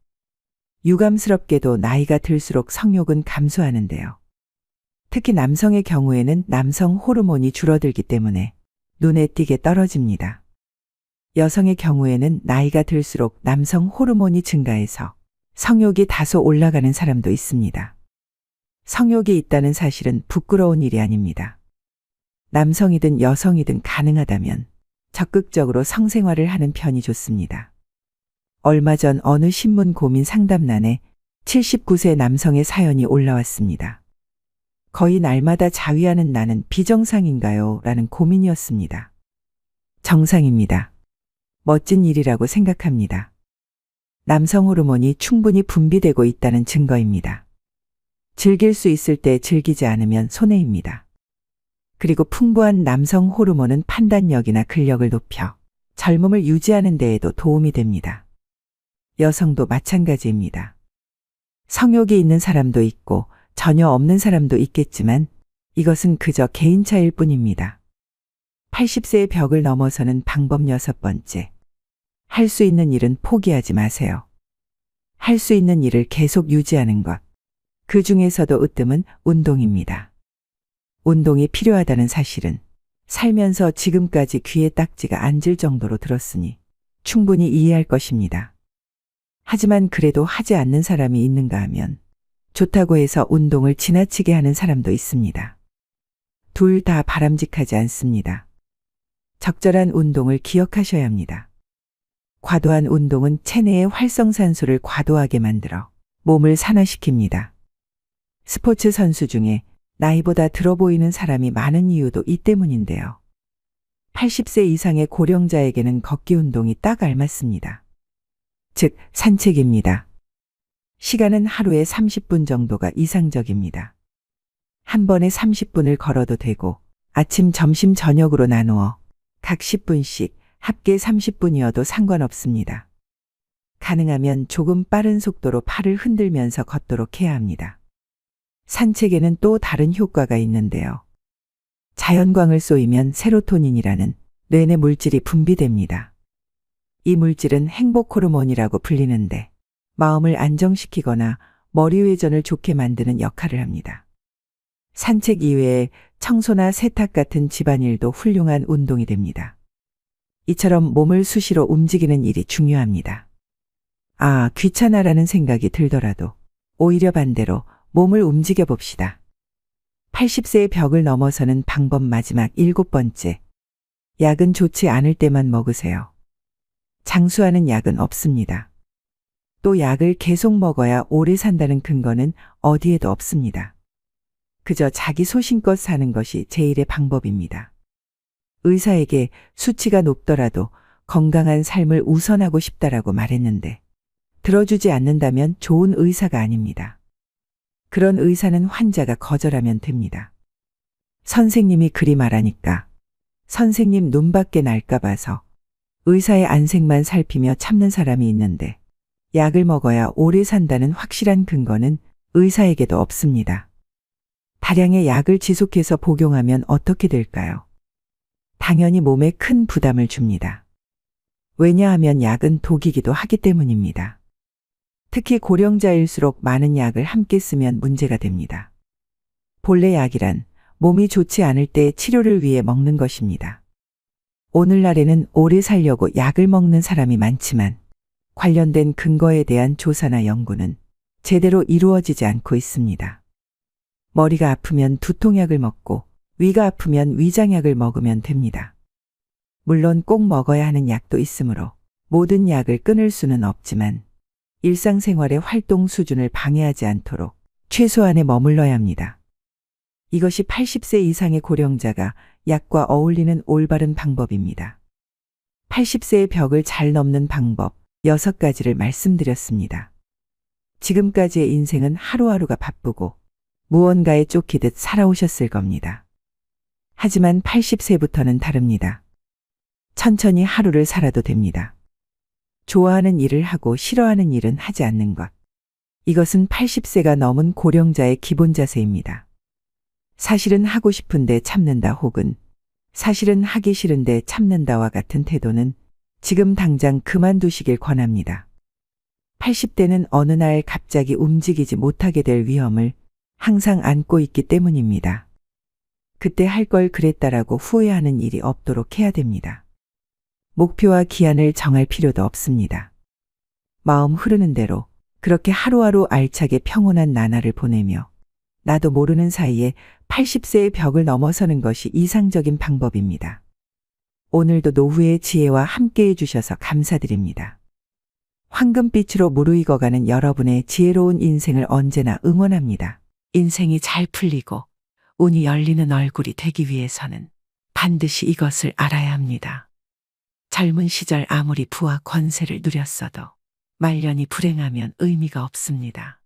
유감스럽게도 나이가 들수록 성욕은 감소하는데요. 특히 남성의 경우에는 남성 호르몬이 줄어들기 때문에 눈에 띄게 떨어집니다. 여성의 경우에는 나이가 들수록 남성 호르몬이 증가해서 성욕이 다소 올라가는 사람도 있습니다. 성욕이 있다는 사실은 부끄러운 일이 아닙니다. 남성이든 여성이든 가능하다면 적극적으로 성생활을 하는 편이 좋습니다. 얼마 전 어느 신문 고민 상담란에 79세 남성의 사연이 올라왔습니다. 거의 날마다 자위하는 나는 비정상인가요? 라는 고민이었습니다. 정상입니다. 멋진 일이라고 생각합니다. 남성 호르몬이 충분히 분비되고 있다는 증거입니다. 즐길 수 있을 때 즐기지 않으면 손해입니다. 그리고 풍부한 남성 호르몬은 판단력이나 근력을 높여 젊음을 유지하는 데에도 도움이 됩니다. 여성도 마찬가지입니다. 성욕이 있는 사람도 있고 전혀 없는 사람도 있겠지만 이것은 그저 개인차일 뿐입니다. 80세의 벽을 넘어서는 방법 6번째. 할 수 있는 일은 포기하지 마세요. 할 수 있는 일을 계속 유지하는 것. 그 중에서도 으뜸은 운동입니다. 운동이 필요하다는 사실은 살면서 지금까지 귀에 딱지가 앉을 정도로 들었으니 충분히 이해할 것입니다. 하지만 그래도 하지 않는 사람이 있는가 하면 좋다고 해서 운동을 지나치게 하는 사람도 있습니다. 둘 다 바람직하지 않습니다. 적절한 운동을 기억하셔야 합니다. 과도한 운동은 체내의 활성산소를 과도하게 만들어 몸을 산화시킵니다. 스포츠 선수 중에 나이보다 들어 보이는 사람이 많은 이유도 이 때문인데요. 80세 이상의 고령자에게는 걷기 운동이 딱 알맞습니다. 즉, 산책입니다. 시간은 하루에 30분 정도가 이상적입니다. 한 번에 30분을 걸어도 되고 아침, 점심, 저녁으로 나누어 각 10분씩 합계 30분이어도 상관없습니다. 가능하면 조금 빠른 속도로 팔을 흔들면서 걷도록 해야 합니다. 산책에는 또 다른 효과가 있는데요. 자연광을 쏘이면 세로토닌이라는 뇌내 물질이 분비됩니다. 이 물질은 행복 호르몬이라고 불리는데 마음을 안정시키거나 머리 회전을 좋게 만드는 역할을 합니다. 산책 이외에 청소나 세탁 같은 집안일도 훌륭한 운동이 됩니다. 이처럼 몸을 수시로 움직이는 일이 중요합니다. 아, 귀찮아라는 생각이 들더라도 오히려 반대로 몸을 움직여 봅시다. 80세의 벽을 넘어서는 방법 마지막 7번째. 약은 좋지 않을 때만 먹으세요. 장수하는 약은 없습니다. 또 약을 계속 먹어야 오래 산다는 근거는 어디에도 없습니다. 그저 자기 소신껏 사는 것이 제일의 방법입니다. 의사에게 수치가 높더라도 건강한 삶을 우선하고 싶다라고 말했는데 들어주지 않는다면 좋은 의사가 아닙니다. 그런 의사는 환자가 거절하면 됩니다. 선생님이 그리 말하니까 선생님 눈밖에 날까 봐서 의사의 안색만 살피며 참는 사람이 있는데 약을 먹어야 오래 산다는 확실한 근거는 의사에게도 없습니다. 다량의 약을 지속해서 복용하면 어떻게 될까요? 당연히 몸에 큰 부담을 줍니다. 왜냐하면 약은 독이기도 하기 때문입니다. 특히 고령자일수록 많은 약을 함께 쓰면 문제가 됩니다. 본래 약이란 몸이 좋지 않을 때 치료를 위해 먹는 것입니다. 오늘날에는 오래 살려고 약을 먹는 사람이 많지만 관련된 근거에 대한 조사나 연구는 제대로 이루어지지 않고 있습니다. 머리가 아프면 두통약을 먹고 위가 아프면 위장약을 먹으면 됩니다. 물론 꼭 먹어야 하는 약도 있으므로 모든 약을 끊을 수는 없지만 일상생활의 활동 수준을 방해하지 않도록 최소한에 머물러야 합니다. 이것이 80세 이상의 고령자가 약과 어울리는 올바른 방법입니다. 80세의 벽을 잘 넘는 방법 6가지를 말씀드렸습니다. 지금까지의 인생은 하루하루가 바쁘고 무언가에 쫓기듯 살아오셨을 겁니다. 하지만 80세부터는 다릅니다. 천천히 하루를 살아도 됩니다. 좋아하는 일을 하고 싫어하는 일은 하지 않는 것. 이것은 80세가 넘은 고령자의 기본 자세입니다. 사실은 하고 싶은데 참는다 혹은 사실은 하기 싫은데 참는다와 같은 태도는 지금 당장 그만두시길 권합니다. 80대는 어느 날 갑자기 움직이지 못하게 될 위험을 항상 안고 있기 때문입니다. 그때 할 걸 그랬다라고 후회하는 일이 없도록 해야 됩니다. 목표와 기한을 정할 필요도 없습니다. 마음 흐르는 대로 그렇게 하루하루 알차게 평온한 나날을 보내며 나도 모르는 사이에 80세의 벽을 넘어서는 것이 이상적인 방법입니다. 오늘도 노후의 지혜와 함께 해주셔서 감사드립니다. 황금빛으로 무르익어가는 여러분의 지혜로운 인생을 언제나 응원합니다. 인생이 잘 풀리고 운이 열리는 얼굴이 되기 위해서는 반드시 이것을 알아야 합니다. 젊은 시절 아무리 부와 권세를 누렸어도 말년이 불행하면 의미가 없습니다.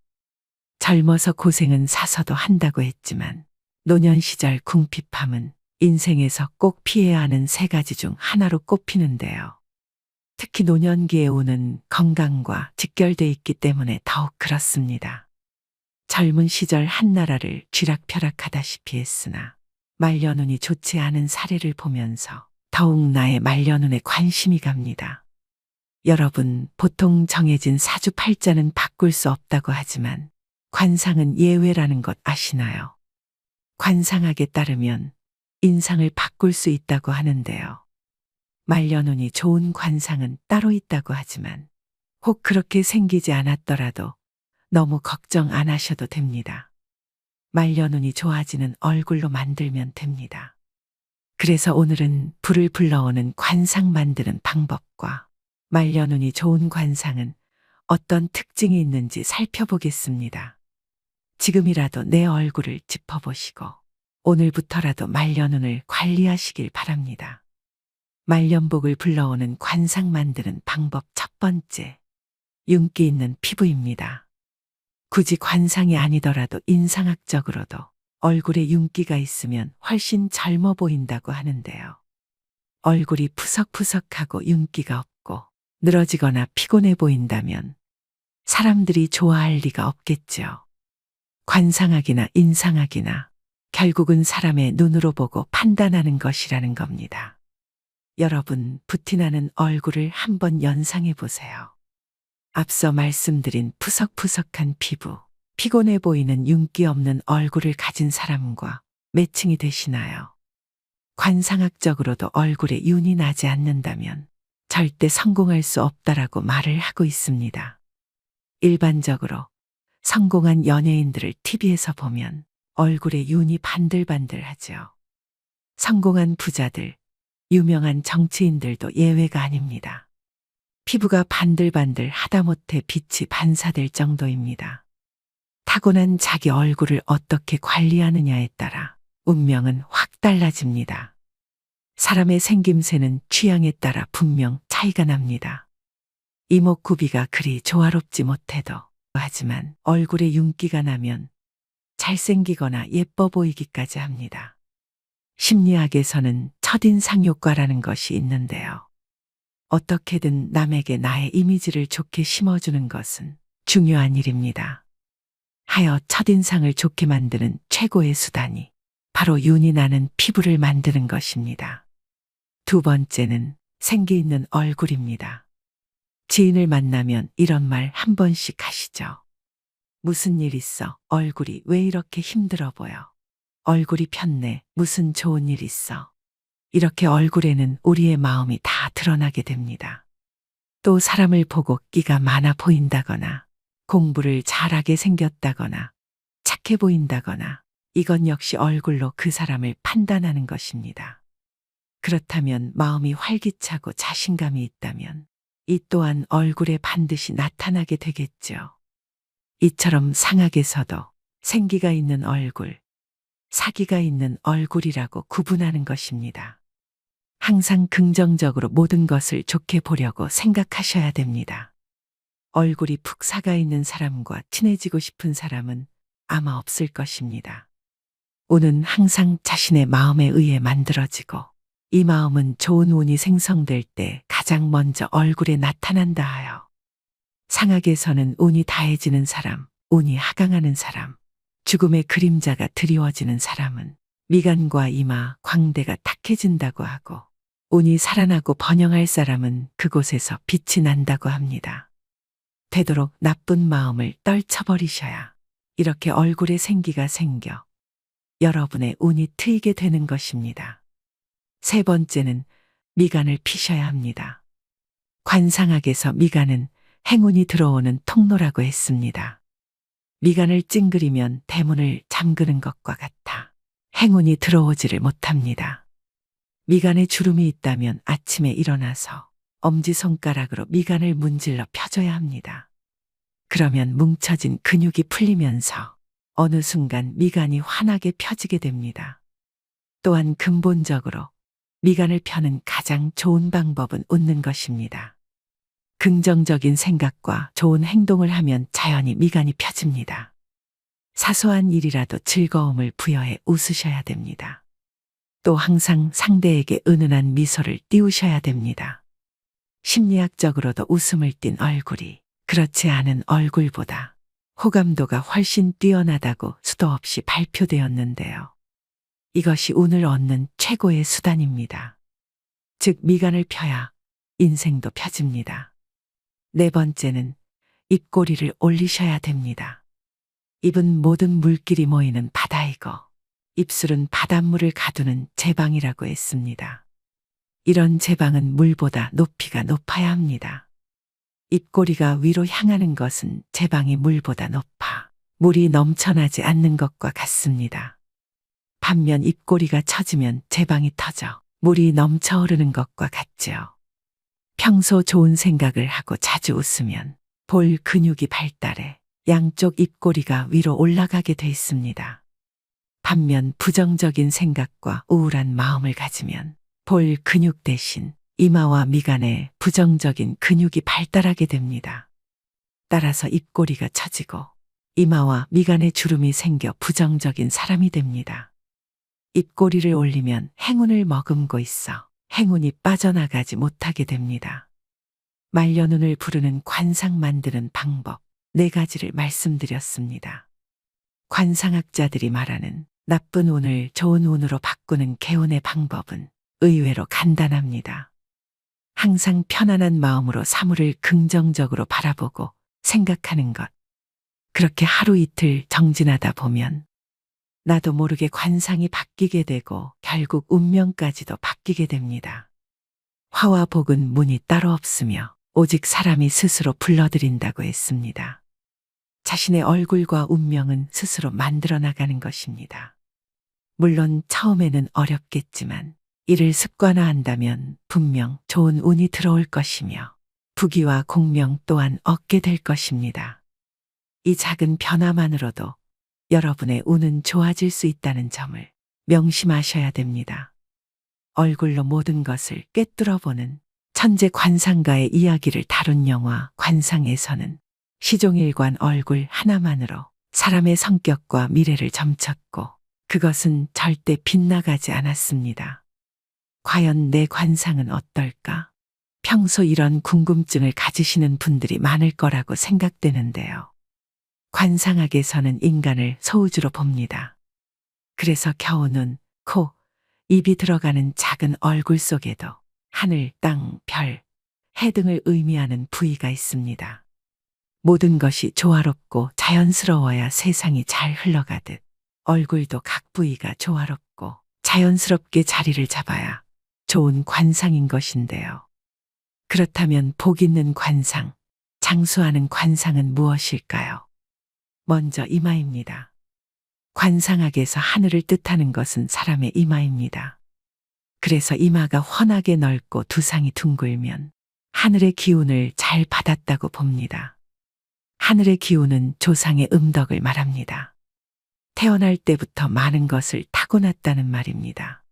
젊어서 고생은 사서도 한다고 했지만 노년 시절 궁핍함은 인생에서 꼭 피해야 하는 3가지 중 하나로 꼽히는데요. 특히 노년기의 운은 건강과 직결돼 있기 때문에 더욱 그렇습니다. 젊은 시절 한나라를 쥐락펴락하다시피 했으나 말년운이 좋지 않은 사례를 보면서 더욱 나의 말년운에 관심이 갑니다. 여러분, 보통 정해진 사주팔자는 바꿀 수 없다고 하지만 관상은 예외라는 것 아시나요? 관상학에 따르면 인상을 바꿀 수 있다고 하는데요. 말년운이 좋은 관상은 따로 있다고 하지만 혹 그렇게 생기지 않았더라도 너무 걱정 안 하셔도 됩니다. 말년운이 좋아지는 얼굴로 만들면 됩니다. 그래서 오늘은 불을 불러오는 관상 만드는 방법과 말년운이 좋은 관상은 어떤 특징이 있는지 살펴보겠습니다. 지금이라도 내 얼굴을 짚어보시고 오늘부터라도 말년운을 관리하시길 바랍니다. 말년복을 불러오는 관상 만드는 방법 1번째, 윤기 있는 피부입니다. 굳이 관상이 아니더라도 인상학적으로도 얼굴에 윤기가 있으면 훨씬 젊어 보인다고 하는데요. 얼굴이 푸석푸석하고 윤기가 없고 늘어지거나 피곤해 보인다면 사람들이 좋아할 리가 없겠죠. 관상학이나 인상학이나 결국은 사람의 눈으로 보고 판단하는 것이라는 겁니다. 여러분, 부티나는 얼굴을 한번 연상해 보세요. 앞서 말씀드린 푸석푸석한 피부, 피곤해 보이는 윤기 없는 얼굴을 가진 사람과 매칭이 되시나요? 관상학적으로도 얼굴에 윤이 나지 않는다면 절대 성공할 수 없다라고 말을 하고 있습니다. 일반적으로 성공한 연예인들을 TV에서 보면 얼굴에 윤이 반들반들하죠. 성공한 부자들, 유명한 정치인들도 예외가 아닙니다. 피부가 반들반들 하다못해 빛이 반사될 정도입니다. 타고난 자기 얼굴을 어떻게 관리하느냐에 따라 운명은 확 달라집니다. 사람의 생김새는 취향에 따라 분명 차이가 납니다. 이목구비가 그리 조화롭지 못해도 하지만 얼굴에 윤기가 나면 잘생기거나 예뻐 보이기까지 합니다. 심리학에서는 첫인상 효과라는 것이 있는데요. 어떻게든 남에게 나의 이미지를 좋게 심어주는 것은 중요한 일입니다. 하여 첫인상을 좋게 만드는 최고의 수단이 바로 윤이 나는 피부를 만드는 것입니다. 두 번째는 생기 있는 얼굴입니다. 지인을 만나면 이런 말 한 번씩 하시죠. 무슨 일 있어? 얼굴이 왜 이렇게 힘들어 보여? 얼굴이 폈네. 무슨 좋은 일 있어? 이렇게 얼굴에는 우리의 마음이 다 드러나게 됩니다. 또 사람을 보고 끼가 많아 보인다거나 공부를 잘하게 생겼다거나 착해 보인다거나 이건 역시 얼굴로 그 사람을 판단하는 것입니다. 그렇다면 마음이 활기차고 자신감이 있다면 이 또한 얼굴에 반드시 나타나게 되겠죠. 이처럼 상학에서도 생기가 있는 얼굴, 사기가 있는 얼굴이라고 구분하는 것입니다. 항상 긍정적으로 모든 것을 좋게 보려고 생각하셔야 됩니다. 얼굴이 푹 사가 있는 사람과 친해지고 싶은 사람은 아마 없을 것입니다. 운은 항상 자신의 마음에 의해 만들어지고 이 마음은 좋은 운이 생성될 때 가장 먼저 얼굴에 나타난다 하여 상학에서는 운이 다해지는 사람, 운이 하강하는 사람, 죽음의 그림자가 드리워지는 사람은 미간과 이마, 광대가 탁해진다고 하고 운이 살아나고 번영할 사람은 그곳에서 빛이 난다고 합니다. 되도록 나쁜 마음을 떨쳐버리셔야 이렇게 얼굴에 생기가 생겨 여러분의 운이 트이게 되는 것입니다. 세 번째는 미간을 피셔야 합니다. 관상학에서 미간은 행운이 들어오는 통로라고 했습니다. 미간을 찡그리면 대문을 잠그는 것과 같아 행운이 들어오지를 못합니다. 미간에 주름이 있다면 아침에 일어나서 엄지손가락으로 미간을 문질러 펴줘야 합니다. 그러면 뭉쳐진 근육이 풀리면서 어느 순간 미간이 환하게 펴지게 됩니다. 또한 근본적으로 미간을 펴는 가장 좋은 방법은 웃는 것입니다. 긍정적인 생각과 좋은 행동을 하면 자연히 미간이 펴집니다. 사소한 일이라도 즐거움을 부여해 웃으셔야 됩니다. 또 항상 상대에게 은은한 미소를 띄우셔야 됩니다. 심리학적으로도 웃음을 띤 얼굴이 그렇지 않은 얼굴보다 호감도가 훨씬 뛰어나다고 수도 없이 발표되었는데요. 이것이 운을 얻는 최고의 수단입니다. 즉 미간을 펴야 인생도 펴집니다. 네 번째는 입꼬리를 올리셔야 됩니다. 입은 모든 물길이 모이는 바다이고 입술은 바닷물을 가두는 제방이라고 했습니다. 이런 제방은 물보다 높이가 높아야 합니다. 입꼬리가 위로 향하는 것은 제방이 물보다 높아 물이 넘쳐나지 않는 것과 같습니다. 반면 입꼬리가 처지면 제방이 터져 물이 넘쳐 흐르는 것과 같지요. 평소 좋은 생각을 하고 자주 웃으면 볼 근육이 발달해 양쪽 입꼬리가 위로 올라가게 돼 있습니다. 반면 부정적인 생각과 우울한 마음을 가지면 볼 근육 대신 이마와 미간에 부정적인 근육이 발달하게 됩니다. 따라서 입꼬리가 처지고 이마와 미간에 주름이 생겨 부정적인 사람이 됩니다. 입꼬리를 올리면 행운을 머금고 있어 행운이 빠져나가지 못하게 됩니다. 말년운을 부르는 관상 만드는 방법 4가지를 말씀드렸습니다. 관상학자들이 말하는 나쁜 운을 좋은 운으로 바꾸는 개운의 방법은 의외로 간단합니다. 항상 편안한 마음으로 사물을 긍정적으로 바라보고 생각하는 것. 그렇게 하루 이틀 정진하다 보면 나도 모르게 관상이 바뀌게 되고 결국 운명까지도 바뀌게 됩니다. 화와 복은 문이 따로 없으며 오직 사람이 스스로 불러들인다고 했습니다. 자신의 얼굴과 운명은 스스로 만들어 나가는 것입니다. 물론 처음에는 어렵겠지만 이를 습관화한다면 분명 좋은 운이 들어올 것이며 부귀와 공명 또한 얻게 될 것입니다. 이 작은 변화만으로도 여러분의 운은 좋아질 수 있다는 점을 명심하셔야 됩니다. 얼굴로 모든 것을 꿰뚫어 보는 천재 관상가의 이야기를 다룬 영화 관상에서는 시종일관 얼굴 하나만으로 사람의 성격과 미래를 점쳤고 그것은 절대 빗나가지 않았습니다. 과연 내 관상은 어떨까? 평소 이런 궁금증을 가지시는 분들이 많을 거라고 생각되는데요. 관상학에서는 인간을 소우주로 봅니다. 그래서 겨우 눈, 코, 입이 들어가는 작은 얼굴 속에도 하늘, 땅, 별, 해 등을 의미하는 부위가 있습니다. 모든 것이 조화롭고 자연스러워야 세상이 잘 흘러가듯 얼굴도 각 부위가 조화롭고 자연스럽게 자리를 잡아야 좋은 관상인 것인데요. 그렇다면 복 있는 관상, 장수하는 관상은 무엇일까요? 먼저 이마입니다. 관상학에서 하늘을 뜻하는 것은 사람의 이마입니다. 그래서 이마가 훤하게 넓고 두상이 둥글면 하늘의 기운을 잘 받았다고 봅니다. 하늘의 기운은 조상의 음덕을 말합니다. 태어날 때부터 많은 것을 타고났다는 말입니다.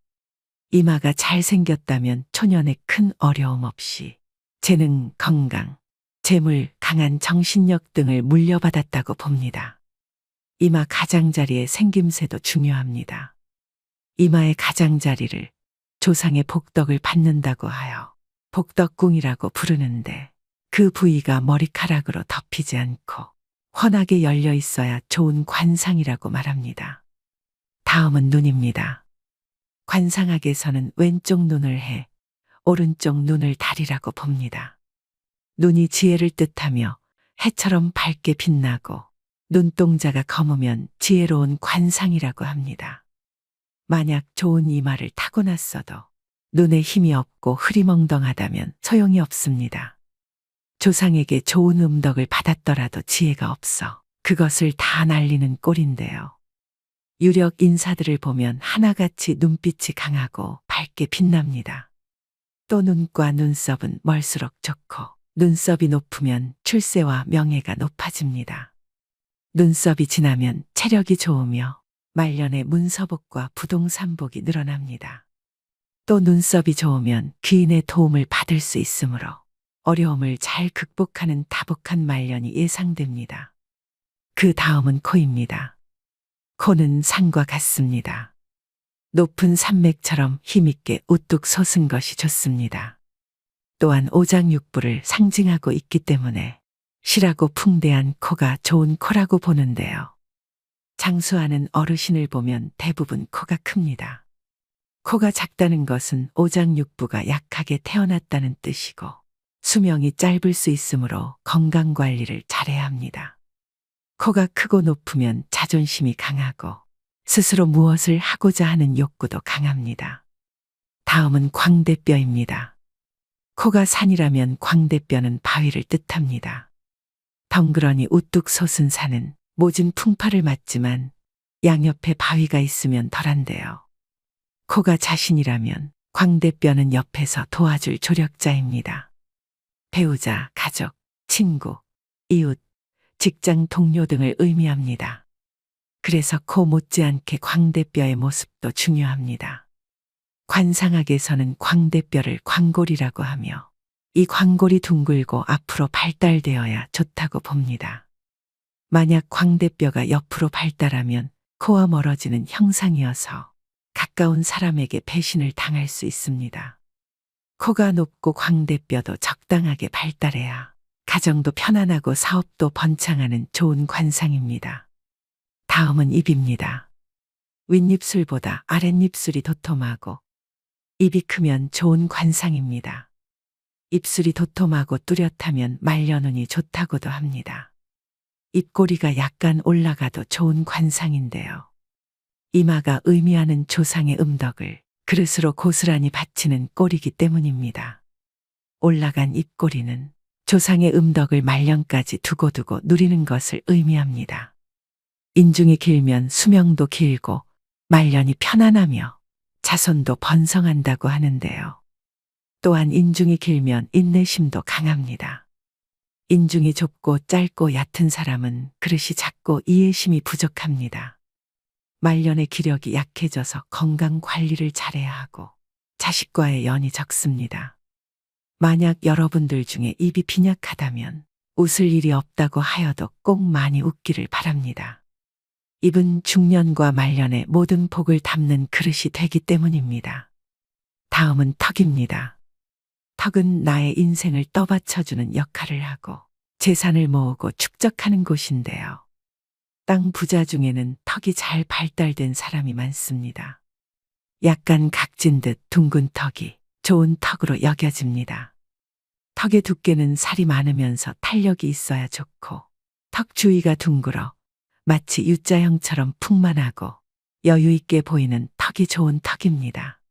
이마가 잘생겼다면 초년에 큰 어려움 없이 재능, 건강, 재물, 강한 정신력 등을 물려받았다고 봅니다. 이마 가장자리의 생김새도 중요합니다. 이마의 가장자리를 조상의 복덕을 받는다고 하여 복덕궁이라고 부르는데 그 부위가 머리카락으로 덮이지 않고 훤하게 열려 있어야 좋은 관상이라고 말합니다. 다음은 눈입니다. 관상학에서는 왼쪽 눈을 해, 오른쪽 눈을 달이라고 봅니다. 눈이 지혜를 뜻하며 해처럼 밝게 빛나고 눈동자가 검으면 지혜로운 관상이라고 합니다. 만약 좋은 이마를 타고났어도 눈에 힘이 없고 흐리멍덩하다면 소용이 없습니다. 조상에게 좋은 음덕을 받았더라도 지혜가 없어 그것을 다 날리는 꼴인데요. 유력 인사들을 보면 하나같이 눈빛이 강하고 밝게 빛납니다. 또 눈과 눈썹은 멀수록 좋고 눈썹이 높으면 출세와 명예가 높아집니다. 눈썹이 진하면 체력이 좋으며 말년에 문서복과 부동산복이 늘어납니다. 또 눈썹이 좋으면 귀인의 도움을 받을 수 있으므로 어려움을 잘 극복하는 다복한 말년이 예상됩니다. 그 다음은 코입니다. 코는 산과 같습니다. 높은 산맥처럼 힘있게 우뚝 솟은 것이 좋습니다. 또한 오장육부를 상징하고 있기 때문에 실하고 풍대한 코가 좋은 코라고 보는데요. 장수하는 어르신을 보면 대부분 코가 큽니다. 코가 작다는 것은 오장육부가 약하게 태어났다는 뜻이고 수명이 짧을 수 있으므로 건강관리를 잘해야 합니다. 코가 크고 높으면 자존심이 강하고 스스로 무엇을 하고자 하는 욕구도 강합니다. 다음은 광대뼈입니다. 코가 산이라면 광대뼈는 바위를 뜻합니다. 덩그러니 우뚝 솟은 산은 모진 풍파를 맞지만 양옆에 바위가 있으면 덜한데요. 코가 자신이라면 광대뼈는 옆에서 도와줄 조력자입니다. 배우자, 가족, 친구, 이웃, 직장 동료 등을 의미합니다. 그래서 코 못지않게 광대뼈의 모습도 중요합니다. 관상학에서는 광대뼈를 광골이라고 하며 이 광골이 둥글고 앞으로 발달되어야 좋다고 봅니다. 만약 광대뼈가 옆으로 발달하면 코와 멀어지는 형상이어서 가까운 사람에게 배신을 당할 수 있습니다. 코가 높고 광대뼈도 적당하게 발달해야 가정도 편안하고 사업도 번창하는 좋은 관상입니다. 다음은 입입니다. 윗입술보다 아랫입술이 도톰하고 입이 크면 좋은 관상입니다. 입술이 도톰하고 뚜렷하면 말년운이 좋다고도 합니다. 입꼬리가 약간 올라가도 좋은 관상인데요. 이마가 의미하는 조상의 음덕을 그릇으로 고스란히 바치는 꼴이기 때문입니다. 올라간 입꼬리는 조상의 음덕을 말년까지 두고두고 누리는 것을 의미합니다. 인중이 길면 수명도 길고 말년이 편안하며 자손도 번성한다고 하는데요. 또한 인중이 길면 인내심도 강합니다. 인중이 좁고 짧고 얕은 사람은 그릇이 작고 이해심이 부족합니다. 말년의 기력이 약해져서 건강 관리를 잘해야 하고 자식과의 연이 적습니다. 만약 여러분들 중에 입이 빈약하다면 웃을 일이 없다고 하여도 꼭 많이 웃기를 바랍니다. 입은 중년과 말년의 모든 복을 담는 그릇이 되기 때문입니다. 다음은 턱입니다. 턱은 나의 인생을 떠받쳐주는 역할을 하고 재산을 모으고 축적하는 곳인데요. 땅 부자 중에는 턱이 잘 발달된 사람이 많습니다. 약간 각진 듯 둥근 턱이 좋은 턱으로 여겨집니다. 턱의 두께는 살이 많으면서 탄력이 있어야 좋고 턱 주위가 둥글어 마치 U자형처럼 풍만하고 여유 있게 보이는 턱이 좋은 턱입니다.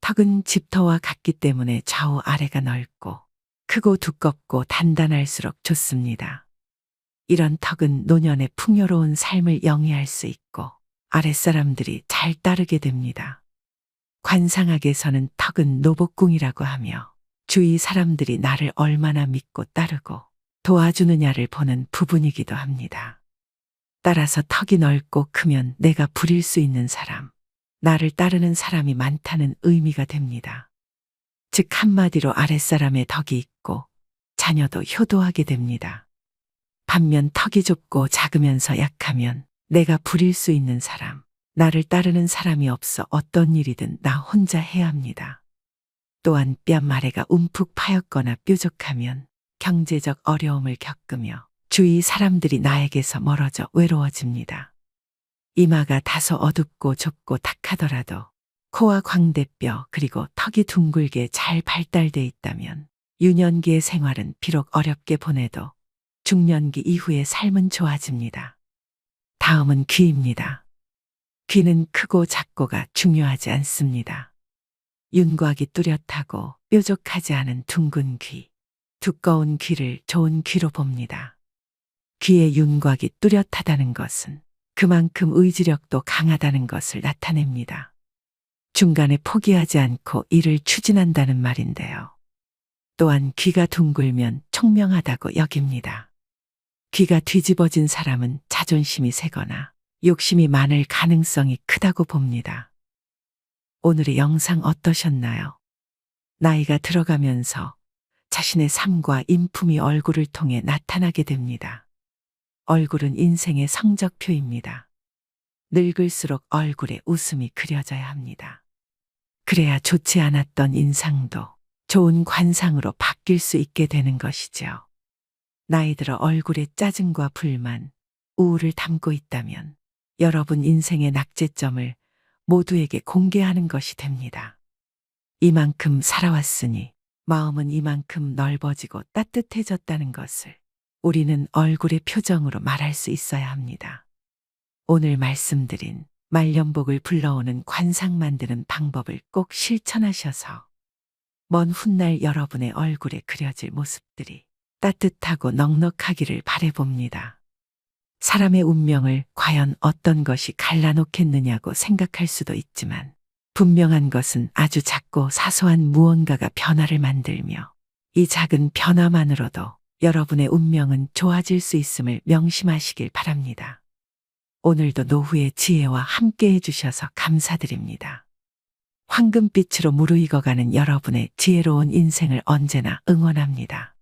턱은 집터와 같기 때문에 좌우 아래가 넓고 크고 두껍고 단단할수록 좋습니다. 이런 턱은 노년의 풍요로운 삶을 영위할 수 있고 아랫사람들이 잘 따르게 됩니다. 관상학에서는 턱은 노복궁이라고 하며 주위 사람들이 나를 얼마나 믿고 따르고 도와주느냐를 보는 부분이기도 합니다. 따라서 턱이 넓고 크면 내가 부릴 수 있는 사람, 나를 따르는 사람이 많다는 의미가 됩니다. 즉 한마디로 아랫사람의 덕이 있고 자녀도 효도하게 됩니다. 반면 턱이 좁고 작으면서 약하면 내가 부릴 수 있는 사람, 나를 따르는 사람이 없어 어떤 일이든 나 혼자 해야 합니다. 또한 뺨 아래가 움푹 파였거나 뾰족하면 경제적 어려움을 겪으며 주위 사람들이 나에게서 멀어져 외로워집니다. 이마가 다소 어둡고 좁고 탁하더라도 코와 광대뼈 그리고 턱이 둥글게 잘 발달돼 있다면 유년기의 생활은 비록 어렵게 보내도 중년기 이후의 삶은 좋아집니다. 다음은 귀입니다. 귀는 크고 작고가 중요하지 않습니다. 윤곽이 뚜렷하고 뾰족하지 않은 둥근 귀, 두꺼운 귀를 좋은 귀로 봅니다. 귀의 윤곽이 뚜렷하다는 것은 그만큼 의지력도 강하다는 것을 나타냅니다. 중간에 포기하지 않고 일을 추진한다는 말인데요. 또한 귀가 둥글면 총명하다고 여깁니다. 귀가 뒤집어진 사람은 자존심이 세거나 욕심이 많을 가능성이 크다고 봅니다. 오늘의 영상 어떠셨나요? 나이가 들어가면서 자신의 삶과 인품이 얼굴을 통해 나타나게 됩니다. 얼굴은 인생의 성적표입니다. 늙을수록 얼굴에 웃음이 그려져야 합니다. 그래야 좋지 않았던 인상도 좋은 관상으로 바뀔 수 있게 되는 것이죠. 나이 들어 얼굴에 짜증과 불만, 우울을 담고 있다면 여러분 인생의 낙제점을 모두에게 공개하는 것이 됩니다. 이만큼 살아왔으니 마음은 이만큼 넓어지고 따뜻해졌다는 것을 우리는 얼굴의 표정으로 말할 수 있어야 합니다. 오늘 말씀드린 말년복을 불러오는 관상 만드는 방법을 꼭 실천하셔서 먼 훗날 여러분의 얼굴에 그려질 모습들이 따뜻하고 넉넉하기를 바라봅니다. 사람의 운명을 과연 어떤 것이 갈라놓겠느냐고 생각할 수도 있지만 분명한 것은 아주 작고 사소한 무언가가 변화를 만들며 이 작은 변화만으로도 여러분의 운명은 좋아질 수 있음을 명심하시길 바랍니다. 오늘도 노후의 지혜와 함께 해주셔서 감사드립니다. 황금빛으로 무르익어가는 여러분의 지혜로운 인생을 언제나 응원합니다.